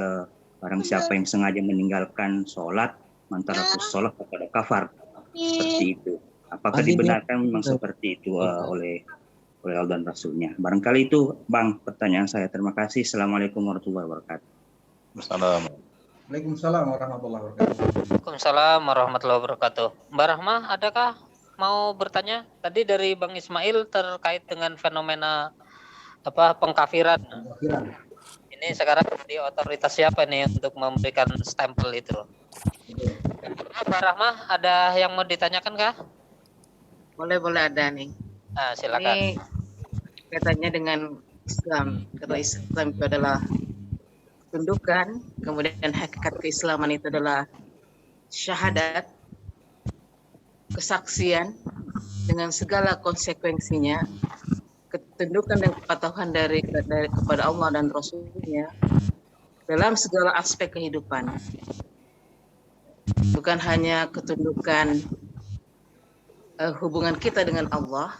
barang siapa yang sengaja meninggalkan sholat, antara sholat kepada kafar, seperti itu. Apakah dibenarkan memang seperti itu oleh Allah dan Rasulnya? Barangkali itu Bang pertanyaan saya. Terima kasih. Assalamualaikum warahmatullahi wabarakatuh. Waalaikumsalam warahmatullahi wabarakatuh. Waalaikumsalam warahmatullahi wabarakatuh. Mbak Rahma, adakah mau bertanya? Tadi dari Bang Ismail terkait dengan fenomena pengkafiran. Ini sekarang di otoritas siapa nih untuk memberikan stempel itu? Mbak Rahma, ada yang mau ditanyakan kah? Boleh ada nih. Nah, silakan. Ini kaitannya dengan Islam. Karena Islam itu adalah tundukan, kemudian hakikat keislaman itu adalah syahadat, kesaksian dengan segala konsekuensinya, ketundukan dan kepatuhan dari kepada Allah dan Rasulnya dalam segala aspek kehidupan. Bukan hanya ketundukan hubungan kita dengan Allah,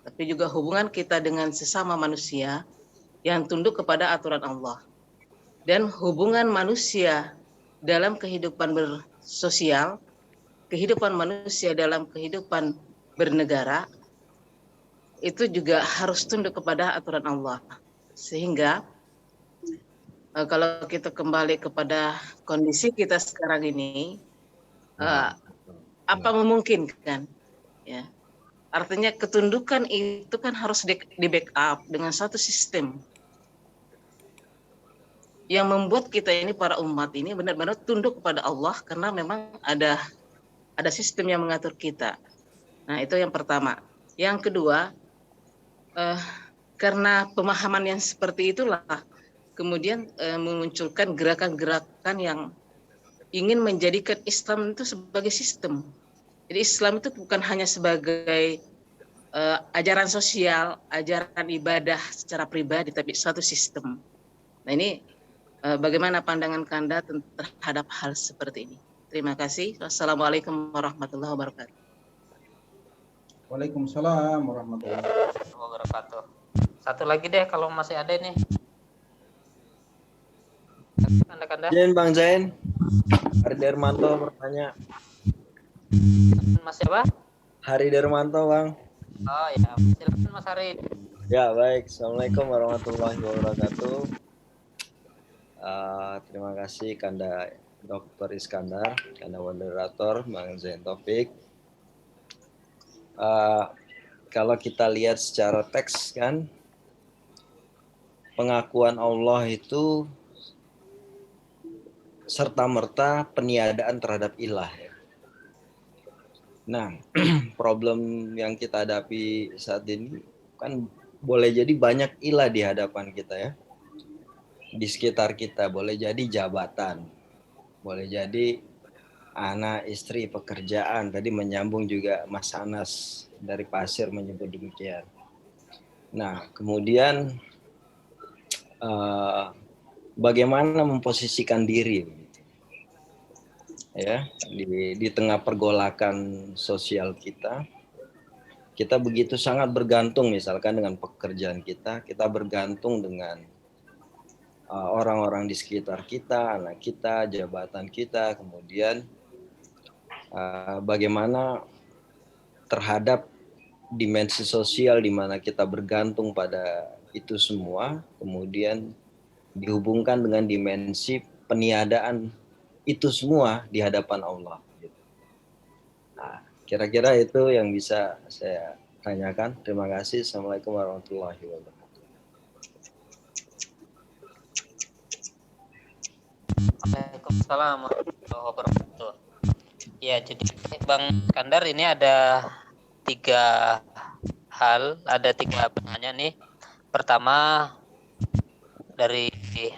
tapi juga hubungan kita dengan sesama manusia yang tunduk kepada aturan Allah. Dan hubungan manusia dalam kehidupan bersosial, kehidupan manusia dalam kehidupan bernegara, itu juga harus tunduk kepada aturan Allah. Sehingga kalau kita kembali kepada kondisi kita sekarang ini, apa memungkinkan? Ya, artinya ketundukan itu kan harus di backup dengan satu sistem yang membuat kita ini, para umat ini, benar-benar tunduk kepada Allah karena memang ada sistem yang mengatur kita. Nah, itu yang pertama. Yang kedua, karena pemahaman yang seperti itulah kemudian memunculkan gerakan-gerakan yang ingin menjadikan Islam itu sebagai sistem. Jadi Islam itu bukan hanya sebagai ajaran sosial, ajaran ibadah secara pribadi, tapi suatu sistem. Nah, ini bagaimana pandangan Kanda terhadap hal seperti ini? Terima kasih. Wassalamualaikum warahmatullahi wabarakatuh. Waalaikumsalam warahmatullahi Wabarakatuh. Satu lagi deh kalau masih ada nih. Kanda. Bang Zain. Hari Darmanto bertanya. Mas siapa? Hari Darmanto, Bang. Oh ya, silakan Mas Hari. Ya, baik. Assalamualaikum warahmatullahi wabarakatuh. Terima kasih Kanda Dr. Iskandar, Kanda moderator, Bang Zain Taufik. Kalau kita lihat secara teks kan, pengakuan Allah itu serta-merta peniadaan terhadap ilah. Nah, problem yang kita hadapi saat ini kan boleh jadi banyak ilah di hadapan kita ya. Di sekitar kita boleh jadi jabatan, boleh jadi anak, istri, pekerjaan. Tadi menyambung juga Mas Anas dari Pasir menyebut demikian. Nah, kemudian bagaimana memposisikan diri ya di tengah pergolakan sosial kita begitu sangat bergantung misalkan dengan pekerjaan kita bergantung dengan orang-orang di sekitar kita, anak kita, jabatan kita, kemudian bagaimana terhadap dimensi sosial di mana kita bergantung pada itu semua, kemudian dihubungkan dengan dimensi peniadaan itu semua di hadapan Allah. Nah, kira-kira itu yang bisa saya tanyakan. Terima kasih. Assalamualaikum warahmatullahi wabarakatuh. Waalaikumsalam warahmatullahi wabarakatuh. Ya, jadi Bang Iskandar ini ada 3 hal, ada 3 pertanyaan nih. Pertama dari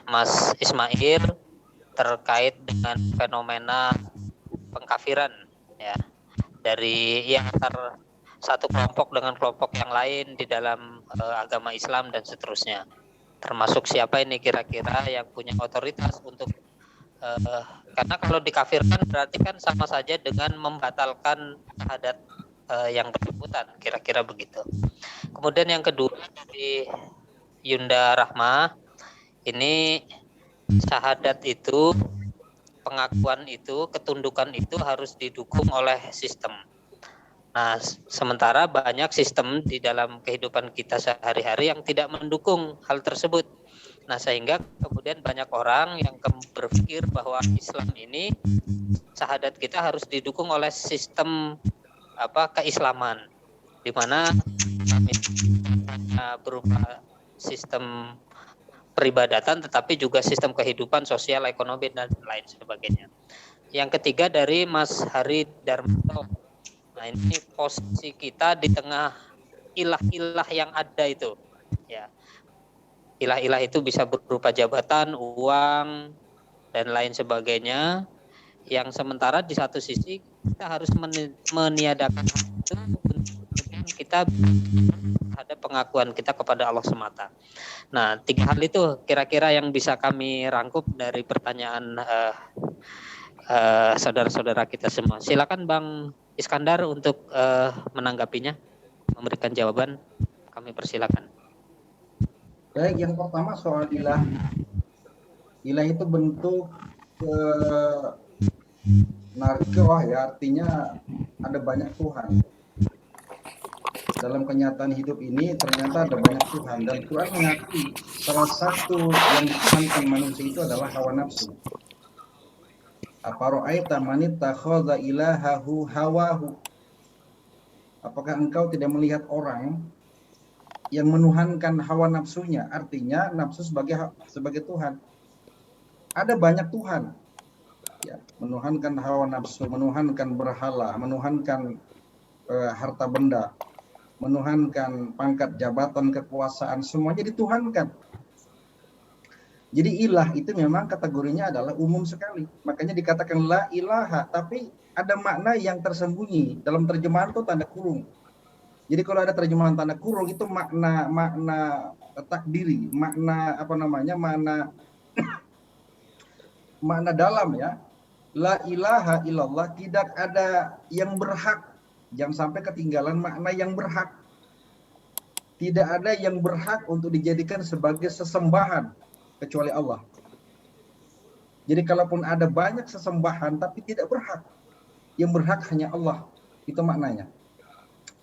Mas Ismail terkait dengan fenomena pengkafiran ya, dari yang antar satu kelompok dengan kelompok yang lain di dalam agama Islam dan seterusnya, termasuk siapa ini kira-kira yang punya otoritas untuk karena kalau dikafirkan berarti kan sama saja dengan membatalkan syahadat yang bersangkutan, kira-kira begitu. Kemudian yang kedua dari Yunda Rahma, ini syahadat itu, pengakuan itu, ketundukan itu harus didukung oleh sistem. Nah, sementara banyak sistem di dalam kehidupan kita sehari-hari yang tidak mendukung hal tersebut. Nah, sehingga kemudian banyak orang yang berpikir bahwa Islam ini, syahadat kita harus didukung oleh sistem keislaman, di mana berupa sistem peribadatan, tetapi juga sistem kehidupan sosial, ekonomi, dan lain sebagainya. Yang ketiga dari Mas Hari Darmanto. Nah, ini posisi kita di tengah ilah-ilah yang ada itu. Ya, ilah-ilah itu bisa berupa jabatan, uang, dan lain sebagainya. Yang sementara di satu sisi kita harus meniadakan itu untuk kita ada pengakuan kita kepada Allah semata. Nah, 3 hal itu kira-kira yang bisa kami rangkup dari pertanyaan saudara-saudara kita semua. Silakan Bang Iskandar untuk menanggapinya, memberikan jawaban. Kami persilakan. Baik, yang pertama soal ilah. Ilah itu bentuk narkewah ya, artinya ada banyak Tuhan. Dalam kenyataan hidup ini ternyata ada banyak Tuhan, dan Quran mengakui salah satu yang dituhankan manusia itu adalah hawa nafsu. Afara'aita man ittakhadha ilahahu hawahu. Apakah engkau tidak melihat orang yang menuhankan hawa nafsunya, artinya nafsu sebagai Tuhan. Ada banyak Tuhan. Ya, menuhankan hawa nafsu, menuhankan berhala, menuhankan harta benda, menuhankan pangkat jabatan, kekuasaan, semuanya dituhankan. Jadi ilah itu memang kategorinya adalah umum sekali. Makanya dikatakan la ilaha, tapi ada makna yang tersembunyi. Dalam terjemahan itu tanda kurung. Jadi kalau ada terjemahan tanda kurung itu makna takdiri, makna makna dalam ya. La ilaha illallah, tidak ada yang berhak. Jangan sampai ketinggalan makna yang berhak. Tidak ada yang berhak untuk dijadikan sebagai sesembahan kecuali Allah. Jadi kalaupun ada banyak sesembahan tapi tidak berhak, yang berhak hanya Allah. Itu maknanya.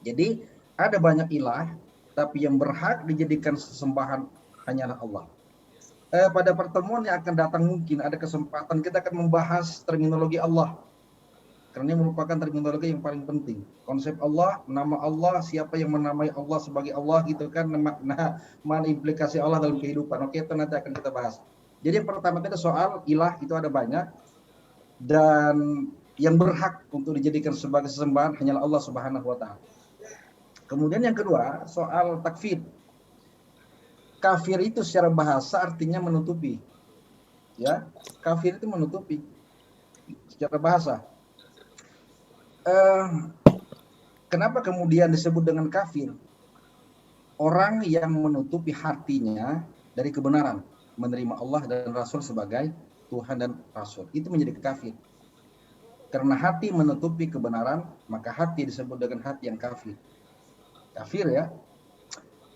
Jadi ada banyak ilah tapi yang berhak dijadikan sesembahan hanyalah Allah. Pada pertemuan yang akan datang mungkin ada kesempatan kita akan membahas terminologi Allah. Karena ini merupakan terminologi yang paling penting. Konsep Allah, nama Allah, siapa yang menamai Allah sebagai Allah gitu kan, mana implikasi Allah dalam kehidupan. Oke, itu nanti akan kita bahas. Jadi yang pertama kita soal ilah itu ada banyak, dan yang berhak untuk dijadikan sebagai sesembahan hanyalah Allah Subhanahu wa taala. Kemudian yang kedua soal takfir. Kafir itu secara bahasa artinya menutupi. Ya, kafir itu menutupi secara bahasa. Kenapa kemudian disebut dengan kafir? Orang yang menutupi hatinya dari kebenaran, menerima Allah dan Rasul sebagai Tuhan dan Rasul, itu menjadi kafir. Karena hati menutupi kebenaran, maka hati disebut dengan hati yang kafir. Kafir ya.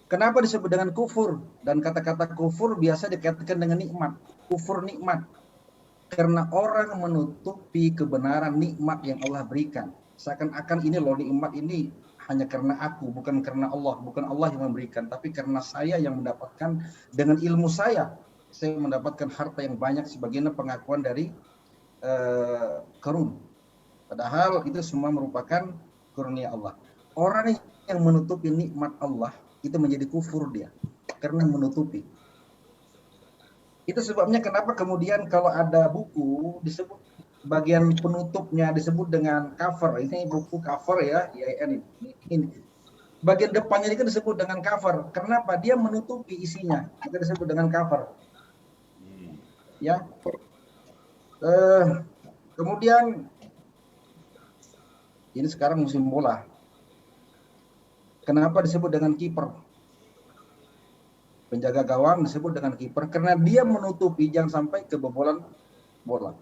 Kenapa disebut dengan kufur? Dan kata-kata kufur biasa dikaitkan dengan nikmat. Kufur nikmat. Karena orang menutupi kebenaran nikmat yang Allah berikan. Seakan-akan ini loh, nikmat ini hanya karena aku, bukan karena Allah. Bukan Allah yang memberikan, tapi karena saya yang mendapatkan dengan ilmu saya mendapatkan harta yang banyak sebagaimana pengakuan dari Qarun. Padahal itu semua merupakan karunia Allah. Orang yang menutupi nikmat Allah itu menjadi kufur dia, karena menutupi. Itu sebabnya kenapa kemudian kalau ada buku disebut bagian penutupnya disebut dengan cover. Ini buku cover ya, IAIN ini. Bagian depannya itu disebut dengan cover. Kenapa? Dia menutupi isinya. Itu disebut dengan cover. Ya. Kemudian ini sekarang musim bola. Kenapa disebut dengan kiper? Penjaga gawang disebut dengan kiper karena dia menutupi jangan sampai kebobolan bola.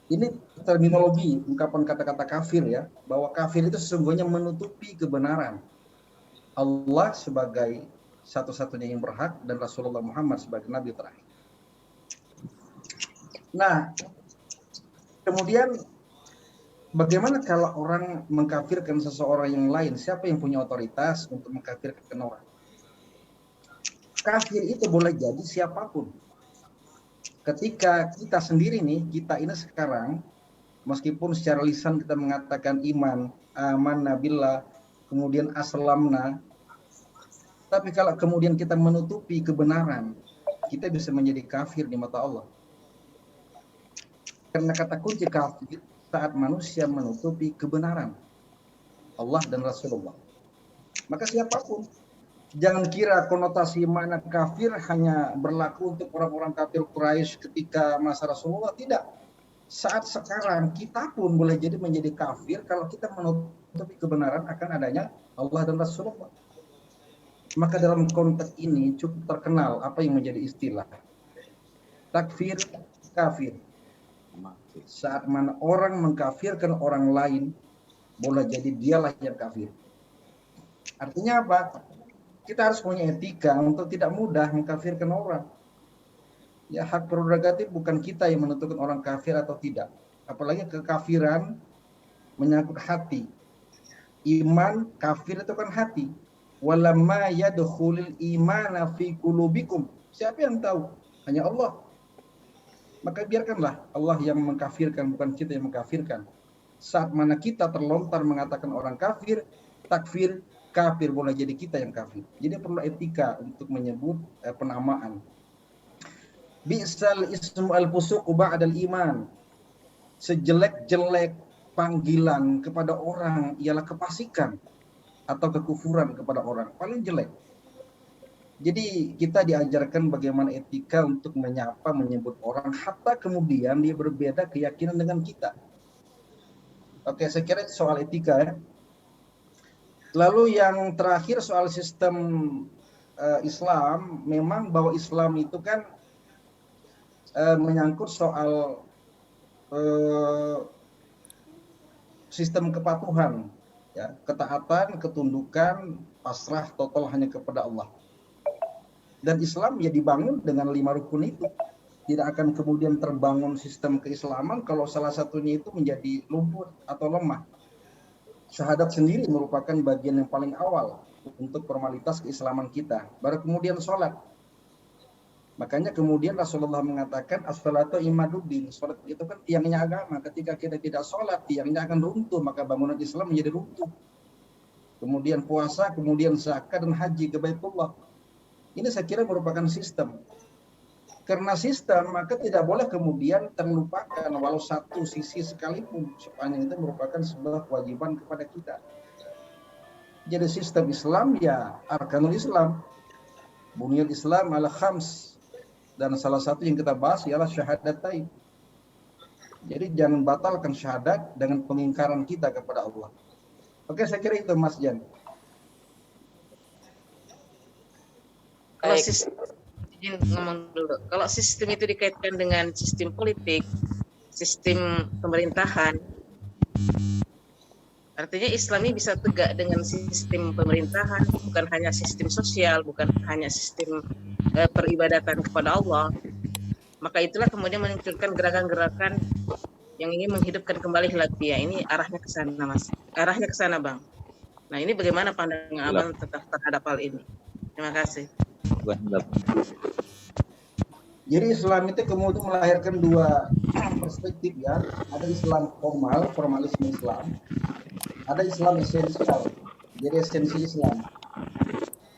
Ini terminologi ungkapan kata-kata kafir ya, bahwa kafir itu sesungguhnya menutupi kebenaran. Allah sebagai satu-satunya yang berhak dan Rasulullah Muhammad sebagai nabi terakhir. Nah, kemudian bagaimana kalau orang mengkafirkan seseorang yang lain? Siapa yang punya otoritas untuk mengkafirkan orang? Kafir itu boleh jadi siapapun. Ketika kita sendiri nih, kita ini sekarang, meskipun secara lisan kita mengatakan iman, amanna billah, kemudian aslamna, tapi kalau kemudian kita menutupi kebenaran, kita bisa menjadi kafir di mata Allah. Karena kata kunci kafir saat manusia menutupi kebenaran Allah dan Rasulullah. Maka siapapun, jangan kira konotasi makna kafir hanya berlaku untuk orang-orang kafir Quraisy ketika masa Rasulullah. Tidak. Saat sekarang kita pun boleh jadi menjadi kafir kalau kita menutupi kebenaran akan adanya Allah dan Rasulullah. Maka dalam konteks ini cukup terkenal apa yang menjadi istilah takfir kafir. Saat mana orang mengkafirkan orang lain, boleh jadi dialah yang kafir. Artinya apa? Kita harus punya etika untuk tidak mudah mengkafirkan orang. Ya, hak prerogatif bukan kita yang menentukan orang kafir atau tidak. Apalagi kekafiran menyangkut hati. Iman kafir itu kan hati. Walamma yadkhulul imana fi qulubikum. Siapa yang tahu? Hanya Allah. Maka biarkanlah Allah yang mengkafirkan, bukan kita yang mengkafirkan. Saat mana kita terlontar mengatakan orang kafir, takfir, kafir, boleh jadi kita yang kafir. Jadi perlu etika untuk menyebut penamaan. Bi'sal ismu al-fusuq ba'dal iman. Sejelek-jelek panggilan kepada orang ialah kefasikan atau kekufuran kepada orang. Paling jelek. Jadi kita diajarkan bagaimana etika untuk menyapa, menyebut orang, hatta kemudian dia berbeda keyakinan dengan kita. Oke, saya kira soal etika ya. Lalu yang terakhir soal sistem Islam, memang bahwa Islam itu kan menyangkut soal sistem kepatuhan, ya, ketaatan, ketundukan, pasrah total hanya kepada Allah. Dan Islam ya dibangun dengan 5 rukun itu. Tidak akan kemudian terbangun sistem keislaman kalau salah satunya itu menjadi lumpuh atau lemah. Syahadat sendiri merupakan bagian yang paling awal untuk formalitas keislaman kita. Baru kemudian sholat. Makanya kemudian Rasulullah mengatakan as-salatu imaduddin. Sholat itu kan tiangnya agama. Ketika kita tidak sholat, tiangnya akan runtuh. Maka bangunan Islam menjadi runtuh. Kemudian puasa, kemudian zakat dan haji ke Baitullah. Ini saya kira merupakan sistem. Karena sistem, maka tidak boleh kemudian terlupakan walau satu sisi sekalipun, sepanjang itu merupakan sebuah kewajiban kepada kita. Jadi sistem Islam ya arkanul Islam, bunyal Islam ala khams, dan salah satu yang kita bahas ialah syahadatain. Jadi jangan batalkan syahadat dengan pengingkaran kita kepada Allah. Oke, saya kira itu Mas Jan. Kalau ngomong dulu. Kalau sistem itu dikaitkan dengan sistem politik, sistem pemerintahan, artinya Islam ini bisa tegak dengan sistem pemerintahan, bukan hanya sistem sosial, bukan hanya sistem peribadatan kepada Allah. Maka itulah kemudian menunjukkan gerakan-gerakan yang ingin menghidupkan kembali hilafiyah. Ini arahnya ke sana, Mas. Arahnya ke sana, Bang. Nah, ini bagaimana pandangan Abang terhadap hal ini? Terima kasih. Jadi Islam itu kemudian melahirkan 2 perspektif ya. Ada Islam formal, formalisme Islam. Ada Islam esensial, jadi esensi Islam.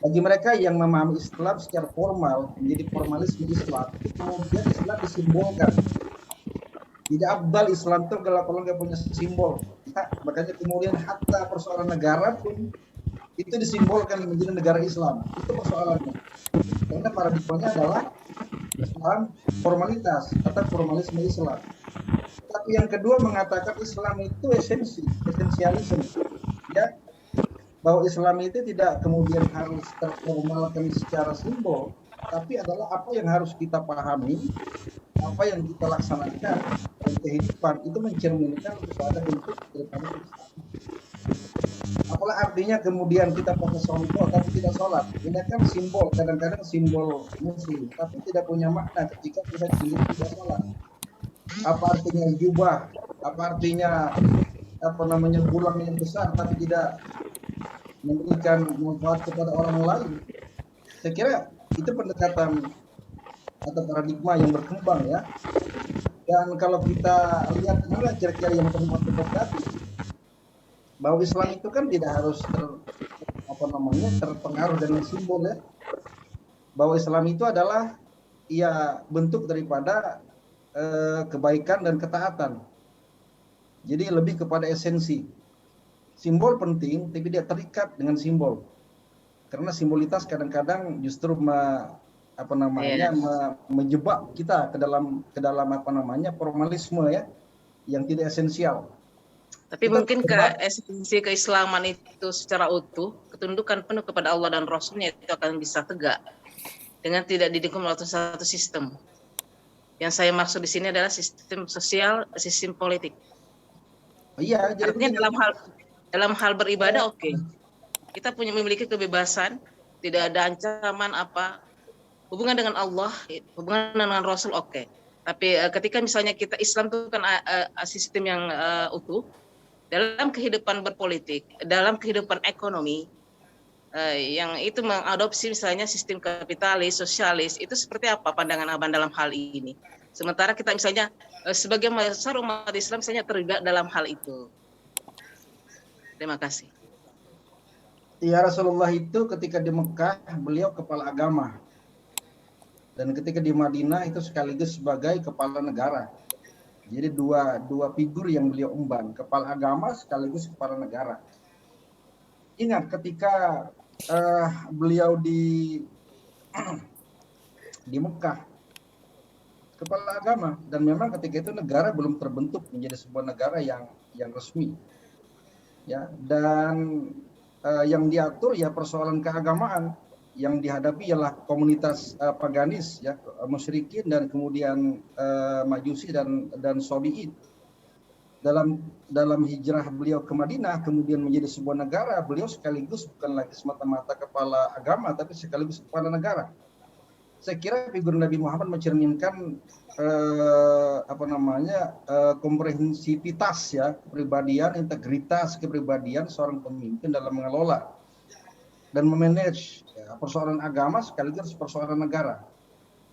Bagi mereka yang memahami Islam secara formal, menjadi formalisme Islam, kemudian Islam disimbolkan. Tidak abdal Islam itu kalau nggak punya simbol. Nah, makanya kemudian hatta persoalan negara pun itu disimbolkan menjadi negara Islam. Itu persoalannya. Karena paradigmanya adalah Islam formalitas atau formalisme Islam. Tapi yang kedua mengatakan Islam itu esensialisme. Ya, bahwa Islam itu tidak kemudian harus terformalkan secara simbol, tapi adalah apa yang harus kita pahami, apa yang kita laksanakan dan kehidupan itu mencerminkan harus ada bentuk daripada keistimewaan. Apalah artinya kemudian kita pakai songkok tapi tidak sholat? Ini kan simbol, kadang-kadang simbol muslim, tapi tidak punya makna ketika kita tidak sholat. Apa artinya jubah? Apa artinya bulang yang besar tapi tidak memberikan manfaat kepada orang lain? Saya kira itu pendekatan atau paradigma yang berkembang ya. Dan kalau kita lihat inilah kira-kira yang termasuk tadi, bahwa Islam itu kan tidak harus terpengaruh dengan simbol ya. Bahwa Islam itu adalah ya bentuk daripada kebaikan dan ketaatan. Jadi lebih kepada esensi. Simbol penting, tapi dia terikat dengan simbol. Karena simbolitas kadang-kadang justru menjebak kita ke dalam formalisme ya, yang tidak esensial. Tapi mungkin esensi keislaman itu secara utuh, ketundukan penuh kepada Allah dan Rasulnya itu akan bisa tegak dengan tidak didukung oleh satu sistem. Yang saya maksud di sini adalah sistem sosial, sistem politik. Iya, jadi artinya dalam hal beribadah oke. Kita memiliki kebebasan, tidak ada ancaman apa. Hubungan dengan Allah, hubungan dengan Rasul oke. Tapi ketika misalnya kita Islam itu kan sistem yang utuh, dalam kehidupan berpolitik, dalam kehidupan ekonomi, yang itu mengadopsi misalnya sistem kapitalis, sosialis, itu seperti apa pandangan Abang dalam hal ini? Sementara kita misalnya sebagai besar umat Islam misalnya terlibat dalam hal itu. Terima kasih. Ya, Rasulullah itu ketika di Mekah beliau kepala agama, dan ketika di Madinah itu sekaligus sebagai kepala negara. Jadi dua figur yang beliau emban, kepala agama sekaligus kepala negara. Ingat ketika beliau di Mekah, kepala agama, dan memang ketika itu negara belum terbentuk menjadi sebuah negara yang resmi. Ya, dan yang diatur ya persoalan keagamaan, yang dihadapi ialah komunitas paganis ya, musyrikin dan kemudian majusi dan sabiin. Dalam hijrah beliau ke Madinah kemudian menjadi sebuah negara, beliau sekaligus bukan lagi semata-mata kepala agama tapi sekaligus kepala negara. Saya kira figur Nabi Muhammad mencerminkan komprehensivitas ya, kepribadian, integritas kepribadian seorang pemimpin dalam mengelola dan memanage ya, persoalan agama sekaligus persoalan negara.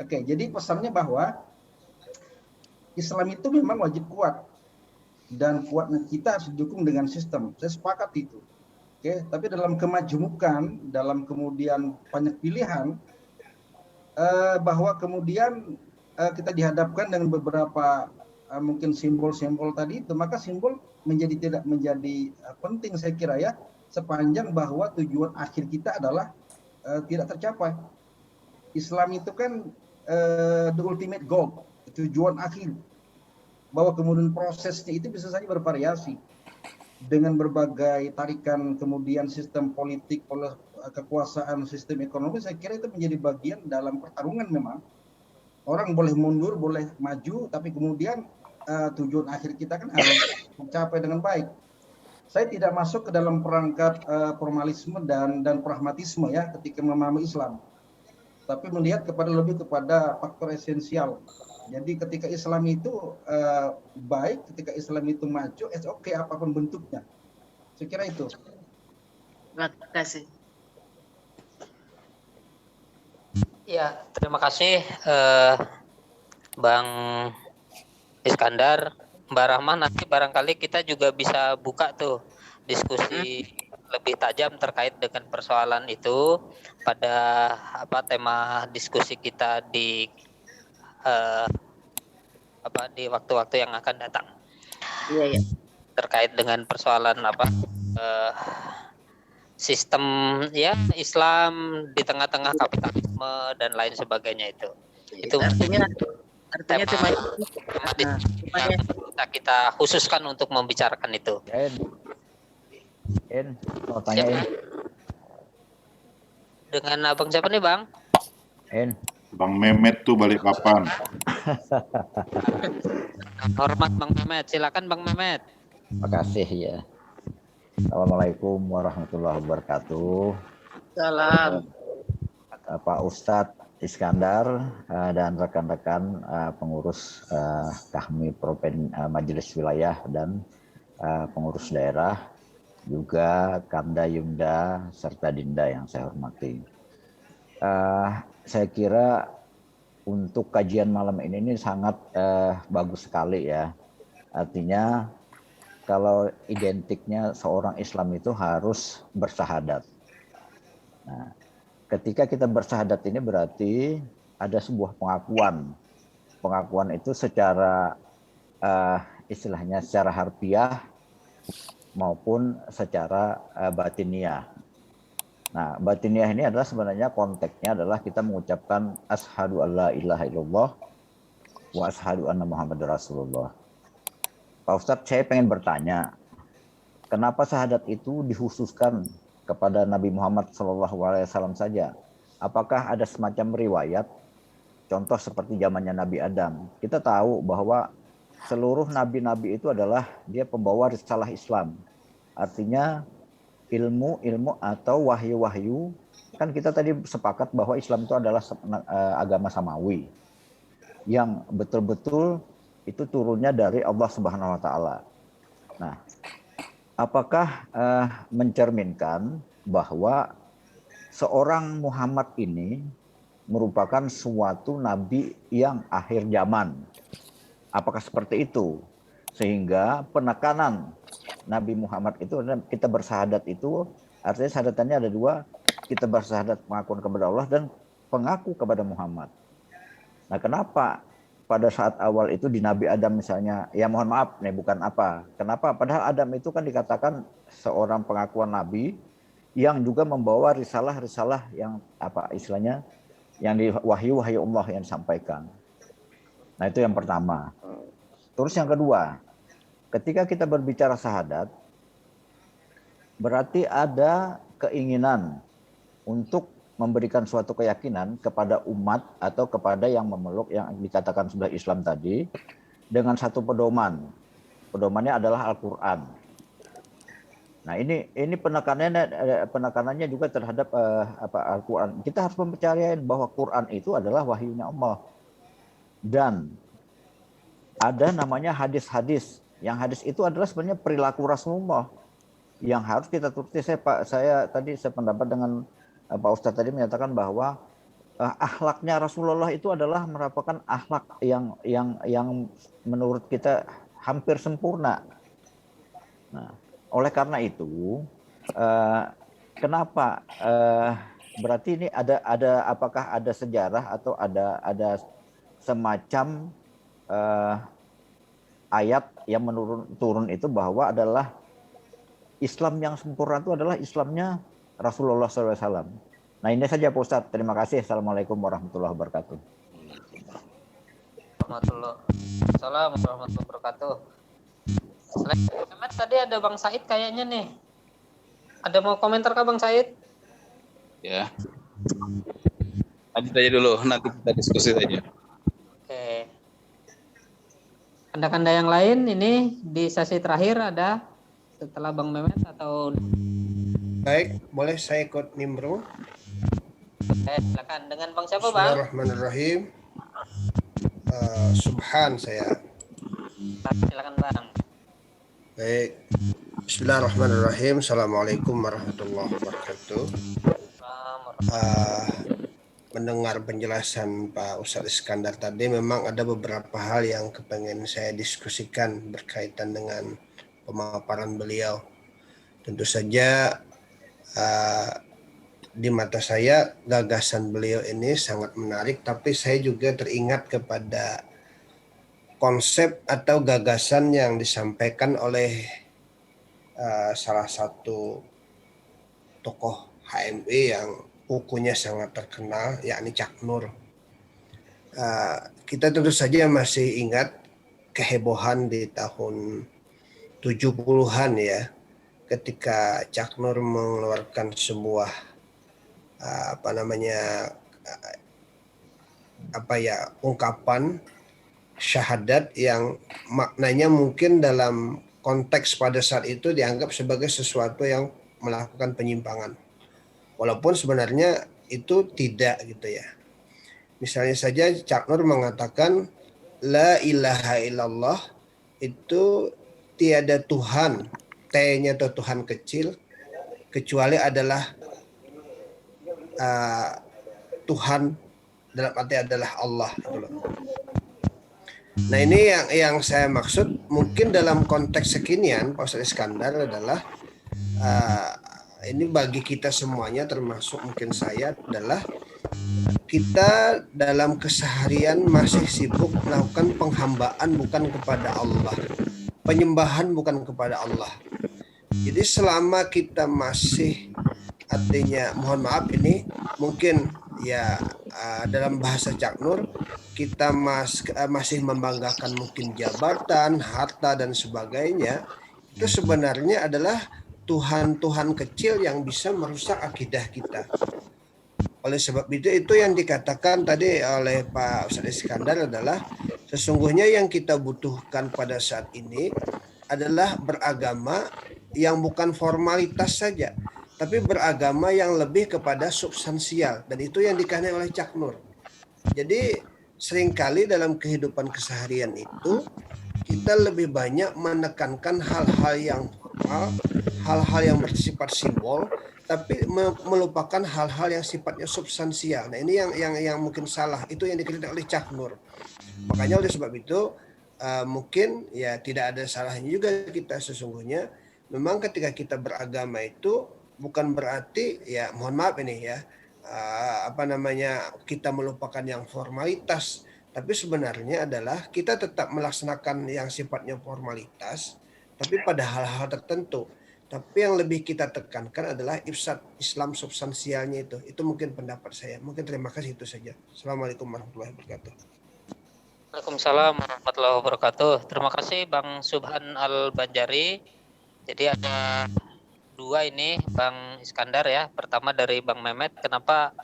Oke, jadi pesannya bahwa Islam itu memang wajib kuat, dan kuatnya kita harus didukung dengan sistem. Saya sepakat itu. Oke, tapi dalam kemajemukan, dalam kemudian banyak pilihan, bahwa kemudian kita dihadapkan dengan beberapa mungkin simbol-simbol tadi itu, maka simbol tidak menjadi penting saya kira ya, sepanjang bahwa tujuan akhir kita adalah tidak tercapai. Islam itu kan the ultimate goal, tujuan akhir. Bahwa kemudian prosesnya itu bisa saja bervariasi dengan berbagai tarikan, kemudian sistem politik, kekuasaan, sistem ekonomi. Saya kira itu menjadi bagian dalam pertarungan. Memang orang boleh mundur, boleh maju, tapi kemudian tujuan akhir kita kan harus mencapai dengan baik. Saya tidak masuk ke dalam perangkat formalisme dan pragmatisme ya ketika memahami Islam, tapi melihat lebih kepada faktor esensial. Jadi ketika Islam itu baik, ketika Islam itu maju, oke apapun bentuknya. Saya kira itu. Terima kasih. Ya, terima kasih Bang Iskandar. Mbak Rahman, nanti barangkali kita juga bisa buka tuh diskusi lebih tajam terkait dengan persoalan itu pada tema diskusi kita di waktu-waktu yang akan datang. Iya. Terkait dengan persoalan sistem ya Islam di tengah-tengah kapitalisme dan lain sebagainya itu. Itu artinya tema kita khususkan untuk membicarakan itu. Mau tanya Dengan Abang siapa nih, Bang? Bang Mehmet tuh balik kapan? Dengan hormat Bang Mehmet, silakan Bang Mehmet. Makasih ya. Assalamualaikum warahmatullahi wabarakatuh. Salam. Pak Ustadz Iskandar dan rekan-rekan pengurus Kahmi Majelis Wilayah dan pengurus daerah, juga Kanda, Yunda, serta Dinda yang saya hormati. Saya kira untuk kajian malam ini sangat bagus sekali ya. Artinya kalau identiknya seorang Islam itu harus bersahadat. Nah, ketika kita bersahadat ini berarti ada sebuah pengakuan. Pengakuan itu secara istilahnya secara harfiah maupun secara batiniah. Nah, batiniah ini adalah sebenarnya konteksnya adalah kita mengucapkan asyhadu alla ilaha illallah wa asyhadu anna muhammadar rasulullah. Pak Ustadz, saya pengen bertanya, kenapa syahadat itu dikhususkan kepada Nabi Muhammad SAW saja? Apakah ada semacam riwayat, contoh seperti zamannya Nabi Adam? Kita tahu bahwa seluruh nabi-nabi itu adalah dia pembawa risalah Islam. Artinya ilmu atau wahyu-wahyu, kan kita tadi sepakat bahwa Islam itu adalah agama samawi yang betul-betul itu turunnya dari Allah Subhanahu wa taala. Nah, apakah mencerminkan bahwa seorang Muhammad ini merupakan suatu nabi yang akhir zaman? Apakah seperti itu? Sehingga penekanan Nabi Muhammad itu, kita bersahadat itu, artinya syahadatnya ada dua, kita bersahadat pengakuan kepada Allah dan pengaku kepada Muhammad. Nah, kenapa pada saat awal itu di Nabi Adam misalnya, ya mohon maaf nih bukan apa. Kenapa? Padahal Adam itu kan dikatakan seorang pengakuan Nabi yang juga membawa risalah-risalah yang apa istilahnya, yang di wahyu-wahyu Allah yang disampaikan. Nah, itu yang pertama. Terus yang kedua, ketika kita berbicara syahadat, berarti ada keinginan untuk memberikan suatu keyakinan kepada umat atau kepada yang memeluk yang dikatakan sudah Islam tadi dengan satu pedoman. Pedomannya adalah Al-Qur'an. Nah, ini penekanannya juga terhadap Al-Qur'an. Kita harus mempercayai bahwa Quran itu adalah wahyunya Allah. Dan ada namanya hadis-hadis. Yang hadis itu adalah sebenarnya perilaku Rasulullah yang harus kita turuti. Saya tadi sependapat dengan Pak Ustadz tadi menyatakan bahwa akhlaknya Rasulullah itu adalah merupakan akhlak yang menurut kita hampir sempurna. Nah, oleh karena itu, kenapa berarti ini apakah ada sejarah atau ada semacam ayat yang turun itu bahwa adalah Islam yang sempurna itu adalah Islamnya Rasulullah SAW. Nah, ini saja Pak Ustadz. Terima kasih. Assalamualaikum warahmatullahi wabarakatuh. Assalamualaikum warahmatullahi wabarakatuh. Selain Mehmet, tadi ada Bang Said kayaknya nih. Ada mau komentar kah Bang Said? Ya. Lanjut aja dulu, nanti kita diskusi saja. Oke. Kanda-kanda yang lain ini di sesi terakhir ada setelah Bang Mehmet atau... Baik, boleh saya ikut Nimro? Silakan. Dengan Bang siapa Bang? Bismillahirrahmanirrahim. Subhan saya. Silakan Bang. Baik. Bismillahirrahmanirrahim. Assalamualaikum warahmatullahi wabarakatuh. Mendengar penjelasan Pak Ustadz Iskandar tadi, memang ada beberapa hal yang kepengen saya diskusikan berkaitan dengan pemaparan beliau. Tentu saja di mata saya gagasan beliau ini sangat menarik, tapi saya juga teringat kepada konsep atau gagasan yang disampaikan oleh salah satu tokoh HMI yang bukunya sangat terkenal, yakni Cak Nur. Kita tentu saja masih ingat kehebohan di tahun 70-an ya, ketika Cak Nur mengeluarkan sebuah ungkapan syahadat yang maknanya mungkin dalam konteks pada saat itu dianggap sebagai sesuatu yang melakukan penyimpangan. Walaupun sebenarnya itu tidak gitu ya. Misalnya saja Cak Nur mengatakan la ilaha illallah itu tiada Tuhan, T-nya atau Tuhan kecil, kecuali adalah Tuhan dalam arti adalah Allah. Nah ini yang saya maksud mungkin dalam konteks kekinian Pak Ustadz Iskandar adalah ini bagi kita semuanya termasuk mungkin saya adalah kita dalam keseharian masih sibuk melakukan penghambaan bukan kepada Allah, penyembahan bukan kepada Allah. Jadi selama kita masih artinya mohon maaf ini mungkin ya dalam bahasa Cak Nur kita masih membanggakan mungkin jabatan, harta dan sebagainya, itu sebenarnya adalah Tuhan-Tuhan kecil yang bisa merusak akidah kita. Oleh sebab itu yang dikatakan tadi oleh Pak Ustadz Iskandar adalah sesungguhnya yang kita butuhkan pada saat ini adalah beragama yang bukan formalitas saja, tapi beragama yang lebih kepada substansial, dan itu yang dikatakan oleh Cak Nur. Jadi seringkali dalam kehidupan keseharian itu kita lebih banyak menekankan hal-hal yang formal, hal-hal yang bersifat simbol, tapi melupakan hal-hal yang sifatnya substansial. Nah ini yang mungkin salah, itu yang dikritik oleh Cak Nur. Makanya oleh sebab itu mungkin ya tidak ada salahnya juga kita sesungguhnya memang ketika kita beragama itu bukan berarti ya mohon maaf ini ya kita melupakan yang formalitas, tapi sebenarnya adalah kita tetap melaksanakan yang sifatnya formalitas tapi pada hal-hal tertentu. Tapi yang lebih kita tekankan adalah ifsad Islam substansialnya itu mungkin pendapat saya. Mungkin terima kasih itu saja. Assalamualaikum warahmatullahi wabarakatuh. Waalaikumsalam warahmatullahi wabarakatuh. Terima kasih Bang Subhan Al-Banjari. Jadi ada dua ini Bang Iskandar ya. Pertama dari Bang Mehmet, kenapa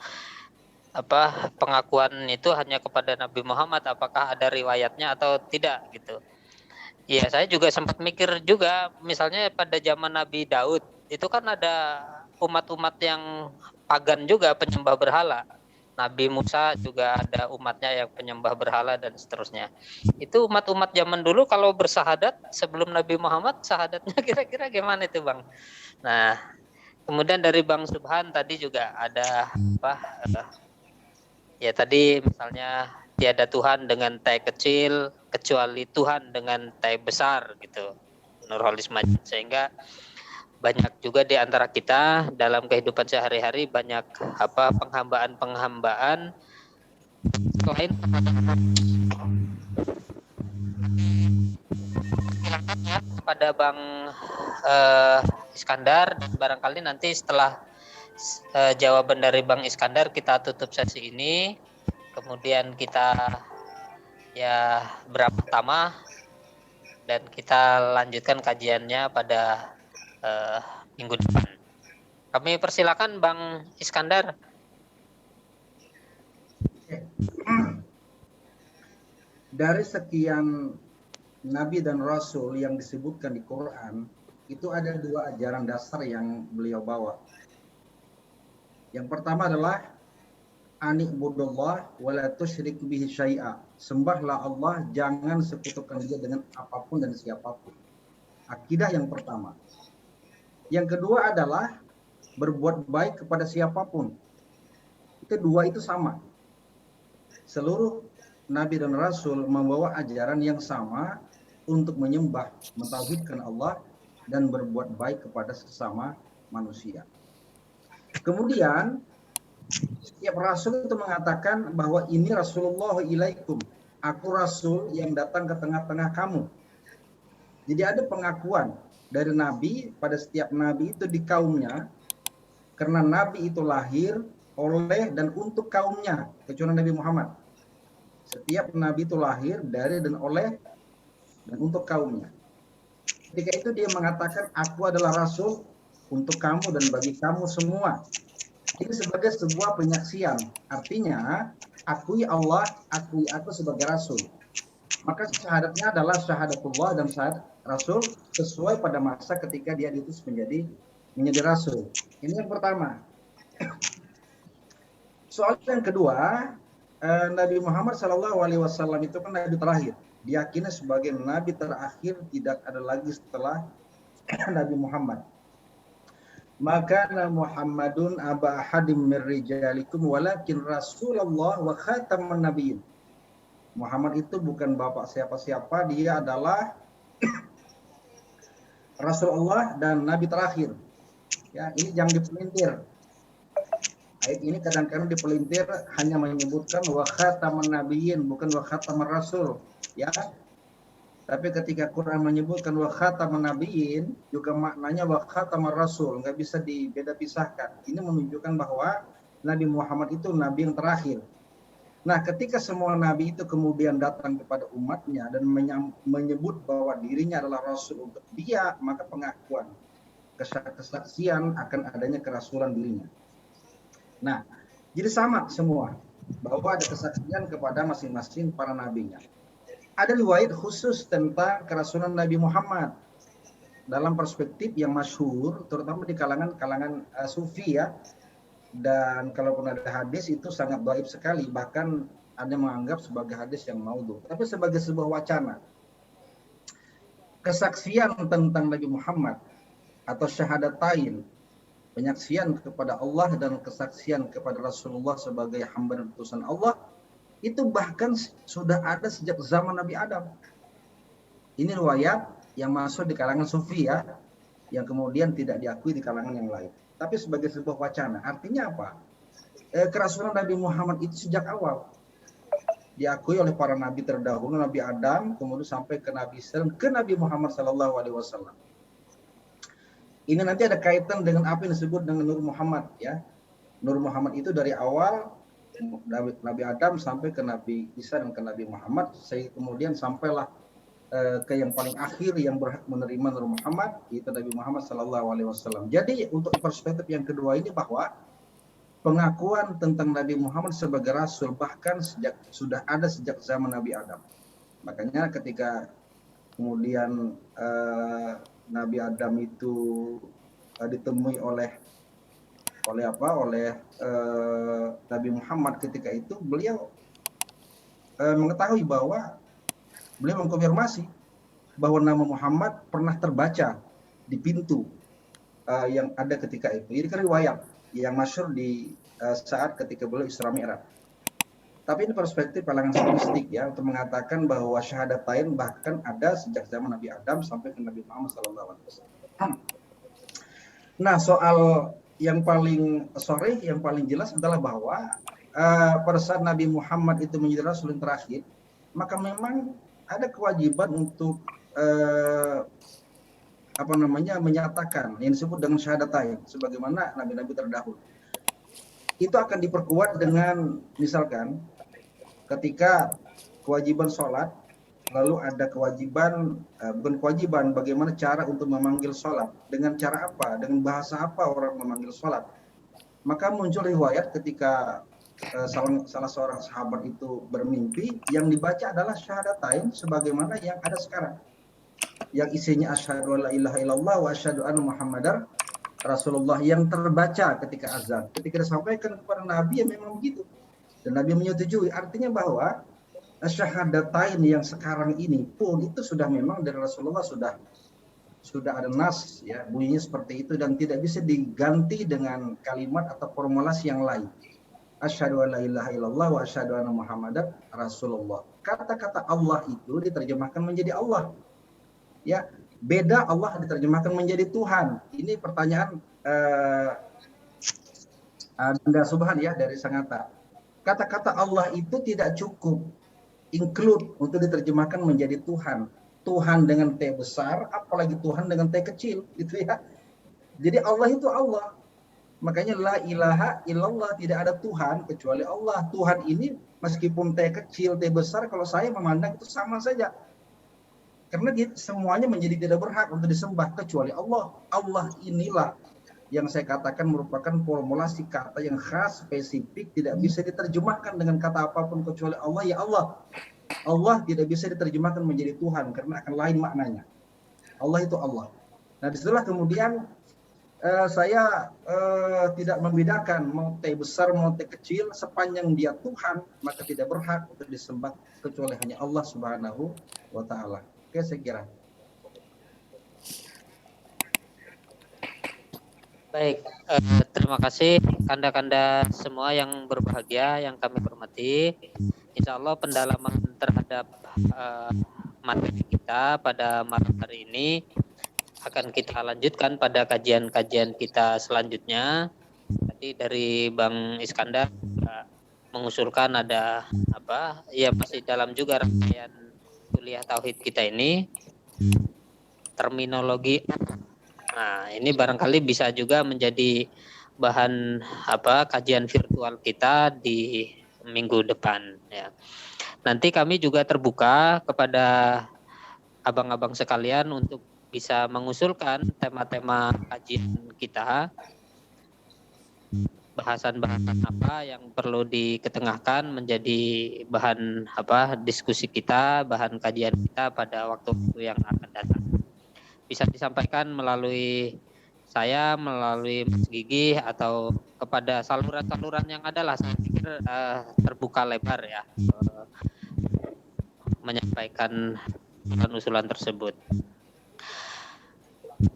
pengakuan itu hanya kepada Nabi Muhammad, apakah ada riwayatnya atau tidak gitu. Ya saya juga sempat mikir juga, misalnya pada zaman Nabi Daud itu kan ada umat-umat yang pagan juga, penyembah berhala. Nabi Musa juga ada umatnya yang penyembah berhala dan seterusnya. Itu umat-umat zaman dulu kalau bersahadat sebelum Nabi Muhammad, sahadatnya kira-kira gimana itu Bang? Nah, kemudian dari Bang Subhan tadi juga ada ya tadi misalnya tiada Tuhan dengan T kecil kecuali Tuhan dengan T besar gitu, Nurholis Majid. Sehingga banyak juga di antara kita dalam kehidupan sehari-hari banyak penghambaan selain pada Bang Iskandar. Barangkali nanti setelah jawaban dari Bang Iskandar kita tutup sesi ini, kemudian kita ya pertama dan kita lanjutkan kajiannya pada minggu depan. Kami persilakan Bang Iskandar. Dari sekian Nabi dan Rasul yang disebutkan di Quran, itu ada dua ajaran dasar yang beliau bawa. Yang pertama adalah ani'budullah wa la tusyrik bihi syai'a. Sembahlah Allah, jangan sekutukan Dia dengan apapun dan siapapun. Akidah yang pertama. Yang kedua adalah berbuat baik kepada siapapun. Itu dua itu sama. Seluruh Nabi dan Rasul membawa ajaran yang sama untuk menyembah, mentauhidkan Allah dan berbuat baik kepada sesama manusia. Kemudian setiap Rasul itu mengatakan bahwa ini Rasulullah ilaikum, aku Rasul yang datang ke tengah-tengah kamu. Jadi ada pengakuan dari Nabi pada setiap Nabi itu di kaumnya, karena Nabi itu lahir oleh dan untuk kaumnya, kecuali Nabi Muhammad. Setiap Nabi itu lahir dari dan oleh dan untuk kaumnya. Ketika itu dia mengatakan, aku adalah Rasul untuk kamu dan bagi kamu semua. Ini sebagai sebuah penyaksian. Artinya, akui Allah, akui aku sebagai Rasul. maka syahadatnya adalah syahadatullah dan syahadat Rasul sesuai pada masa ketika dia diutus menjadi Rasul. Ini yang pertama. Soal yang kedua, Nabi Muhammad SAW itu kan Nabi terakhir. Diyakini sebagai Nabi terakhir, tidak ada lagi setelah Nabi Muhammad. Maka Muhammadun aba ahadim min rijalikum walakin Rasulullah wa khataman nabiyyin. Muhammad itu bukan bapak siapa-siapa, dia adalah Rasulullah dan Nabi terakhir. Ya, ini jangan dipelintir. Ayat ini kadang-kadang dipelintir hanya menyebutkan wa khataman nabiyyin, bukan wa khataman rasul. Ya, tapi ketika Quran menyebutkan wa khataman nabiyyin, juga maknanya wa khataman rasul, nggak bisa dibeda-pisahkan. Ini menunjukkan bahwa Nabi Muhammad itu Nabi yang terakhir. Nah, ketika semua nabi itu kemudian datang kepada umatnya dan menyebut bahwa dirinya adalah rasul untuk dia, maka pengakuan, kesaksian akan adanya kerasulan dirinya. Nah, jadi sama semua, bahwa ada kesaksian kepada masing-masing para nabinya. Ada riwayat khusus tentang kerasulan Nabi Muhammad dalam perspektif yang masyhur, terutama di kalangan sufi ya. Dan kalaupun ada hadis itu sangat dhaif sekali, bahkan ada yang menganggap sebagai hadis yang maudhu. Tapi sebagai sebuah wacana, kesaksian tentang Nabi Muhammad atau syahadatain, penyaksian kepada Allah dan kesaksian kepada Rasulullah sebagai hamba dan utusan Allah, itu bahkan sudah ada sejak zaman Nabi Adam. Ini riwayat yang masuk di kalangan sufi ya, yang kemudian tidak diakui di kalangan yang lain. Tapi sebagai sebuah wacana. Artinya apa? Kerasulan Nabi Muhammad itu sejak awal diakui oleh para nabi terdahulu, Nabi Adam, kemudian sampai ke Nabi Sallam, ke Nabi Muhammad SAW. Ini nanti ada kaitan dengan apa yang disebut dengan Nur Muhammad ya. Nur Muhammad itu dari awal Nabi Adam sampai ke Nabi Isa dan ke Nabi Muhammad, sehingga kemudian sampailah ke yang paling akhir yang berhak menerima Nur Muhammad, yaitu Nabi Muhammad SAW. Jadi untuk perspektif yang kedua ini, bahwa pengakuan tentang Nabi Muhammad sebagai Rasul bahkan sudah ada sejak zaman Nabi Adam. Makanya ketika kemudian Nabi Adam itu ditemui oleh Nabi Muhammad ketika itu, beliau mengetahui bahwa beliau mengkonfirmasi bahwa nama Muhammad pernah terbaca di pintu yang ada ketika itu. Ini kan riwayat yang masyhur di saat ketika beliau Isra Mi'raj. Tapi ini perspektif kalangan statistik ya, untuk mengatakan bahwa syahadatain bahkan ada sejak zaman Nabi Adam sampai ke Nabi Muhammad SAW. Nah, soal yang paling sore, yang paling jelas adalah bahwa pada saat Nabi Muhammad itu menjadi Rasul yang terakhir, maka memang ada kewajiban untuk menyatakan yang disebut dengan syahadatain sebagaimana nabi-nabi terdahulu. Itu akan diperkuat dengan misalkan ketika kewajiban sholat, lalu ada kewajiban bukan kewajiban, bagaimana cara untuk memanggil sholat, dengan cara apa, dengan bahasa apa orang memanggil sholat. Maka muncul riwayat ketika salah seorang sahabat itu bermimpi, yang dibaca adalah syahadatain sebagaimana yang ada sekarang, yang isinya asyhadu alla ilaha illallah wa asyhadu anna muhammadar rasulullah, yang terbaca ketika azan. Ketika disampaikan kepada Nabi, ya memang begitu, dan Nabi menyetujui. Artinya bahwa syahadatain yang sekarang ini pun itu sudah memang dari Rasulullah, sudah ada nas ya, bunyinya seperti itu, dan tidak bisa diganti dengan kalimat atau formulasi yang lain. Asyhadu alla ilaha illallah wa asyhadu anna muhammadar rasulullah. Kata-kata Allah itu diterjemahkan menjadi Allah. Ya, beda Allah diterjemahkan menjadi Tuhan. Ini pertanyaan Anda Subhan ya dari Sangatta. Kata-kata Allah itu tidak cukup include untuk diterjemahkan menjadi Tuhan. Tuhan dengan T besar, apalagi Tuhan dengan T kecil, gitu ya. Jadi Allah itu Allah. Makanya la ilaha illallah, tidak ada Tuhan kecuali Allah. Tuhan ini meskipun T kecil, T besar, kalau saya memandang itu sama saja. Karena semuanya menjadi tidak berhak untuk disembah kecuali Allah. Allah inilah yang saya katakan merupakan formulasi kata yang khas, spesifik, tidak bisa diterjemahkan dengan kata apapun kecuali Allah, ya Allah. Allah tidak bisa diterjemahkan menjadi Tuhan karena akan lain maknanya. Allah itu Allah. Nah, disitulah kemudian saya tidak membedakan mau T besar mau T kecil, sepanjang dia Tuhan maka tidak berhak untuk disembah kecuali hanya Allah Subhanahu wa taala. Oke, saya kira. Baik, terima kasih kanda-kanda semua yang berbahagia, yang kami hormati. Insya Allah pendalaman terhadap materi kita pada malam hari ini akan kita lanjutkan pada kajian-kajian kita selanjutnya. Tadi dari Bang Iskandar mengusulkan ada apa? Ya masih dalam juga rangkaian kuliah tauhid kita ini terminologi. Nah, ini barangkali bisa juga menjadi bahan apa kajian virtual kita di minggu depan ya. Nanti kami juga terbuka kepada abang-abang sekalian untuk bisa mengusulkan tema-tema kajian kita. Bahasan-bahasan apa yang perlu diketengahkan menjadi bahan apa diskusi kita, bahan kajian kita pada waktu-waktu yang akan datang. Bisa disampaikan melalui saya, melalui Mas Gigi, atau kepada saluran-saluran yang ada lah. Saya pikir terbuka lebar ya menyampaikan usulan tersebut.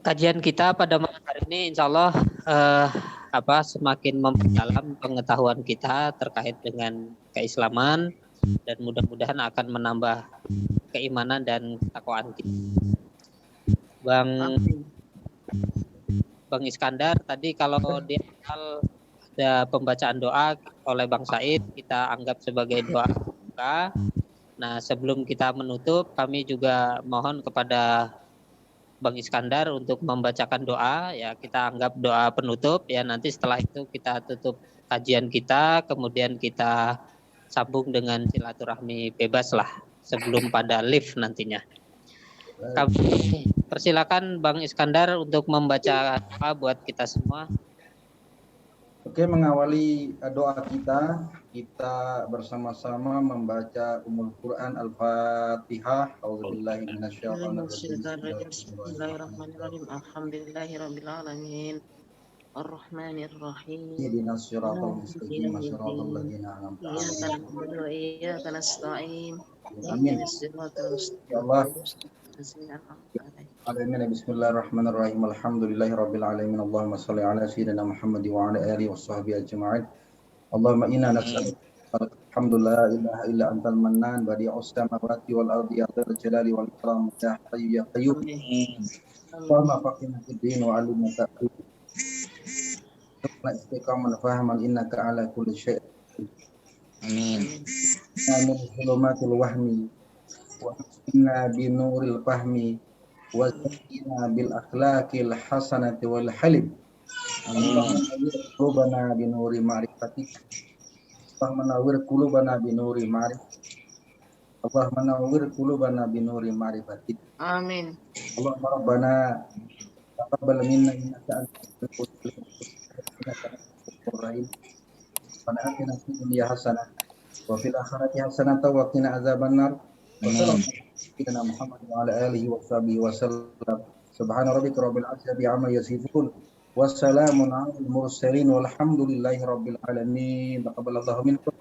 Kajian kita pada malam hari ini insya Allah semakin memperdalam pengetahuan kita terkait dengan keislaman dan mudah-mudahan akan menambah keimanan dan ketakwaan kita. Bang Iskandar tadi kalau di awal ada pembacaan doa oleh Bang Said, kita anggap sebagai doa buka. Nah, sebelum kita menutup, kami juga mohon kepada Bang Iskandar untuk membacakan doa, ya kita anggap doa penutup, ya nanti setelah itu kita tutup kajian kita, kemudian kita sambung dengan silaturahmi bebas lah sebelum pada live nantinya. Kami persilakan Bang Iskandar untuk membaca doa buat kita semua. Oke, mengawali doa kita bersama-sama membaca Ummul Quran Al-Fatihah. A'udzubillahi minasyaitonir rajim. Bismillahirrahmanirrahim. Alhamdulillahirabbil alamin. Ar-Rahmanir-Rahim. Ihdinas siratal mustaqim, siratal ladzina an'amta 'alaihim. Iyyaka na'budu wa iyyaka nasta'in. Amin. Ihdinas siratal Ya Allah. mustaqim. Amin. Bismillahirrahmanirrahim. Alhamdulillahirabbil alamin. Allahumma shalli ala sayyidina Muhammad wa ala alihi washabbihi ajma'in. Allahumma inna nas'aluka alhamdulillah ilaha illa antal mannan badi'us samawati wal ardi ya dzal jalali wal ikram ya hayyu ya qayyum. Allahumma faqihna fid din wa 'allimna ta'wil. Istiqamah fahaman innaka ala kulli syai'. Amin. Amin. Zulumatil wahmi wa inna binuril fahmi wa zakkina bil akhlaqil hasanati wal halim. Allahumma qulubana binuri ma'rifatik. Allahumma nawwir qulubana binuri ma'rifatik. Allahumma nawwir qulubana binuri ma'rifatik. Amin. Allahumma rabbana taqabbal minna innaka antal rahim. Wa atina fid dunya hasanah wa fil akhirati hasanah wa qina adzabannar. Wa sallallahu ala Muhammad wa ala alihi wa sahbihi wa sallam. Subhana rabbika rabbil izzati amma yasifun. Wassalamun alal mursalin walhamdulillahi rabbil alamin. Taqabbalallahu minkum.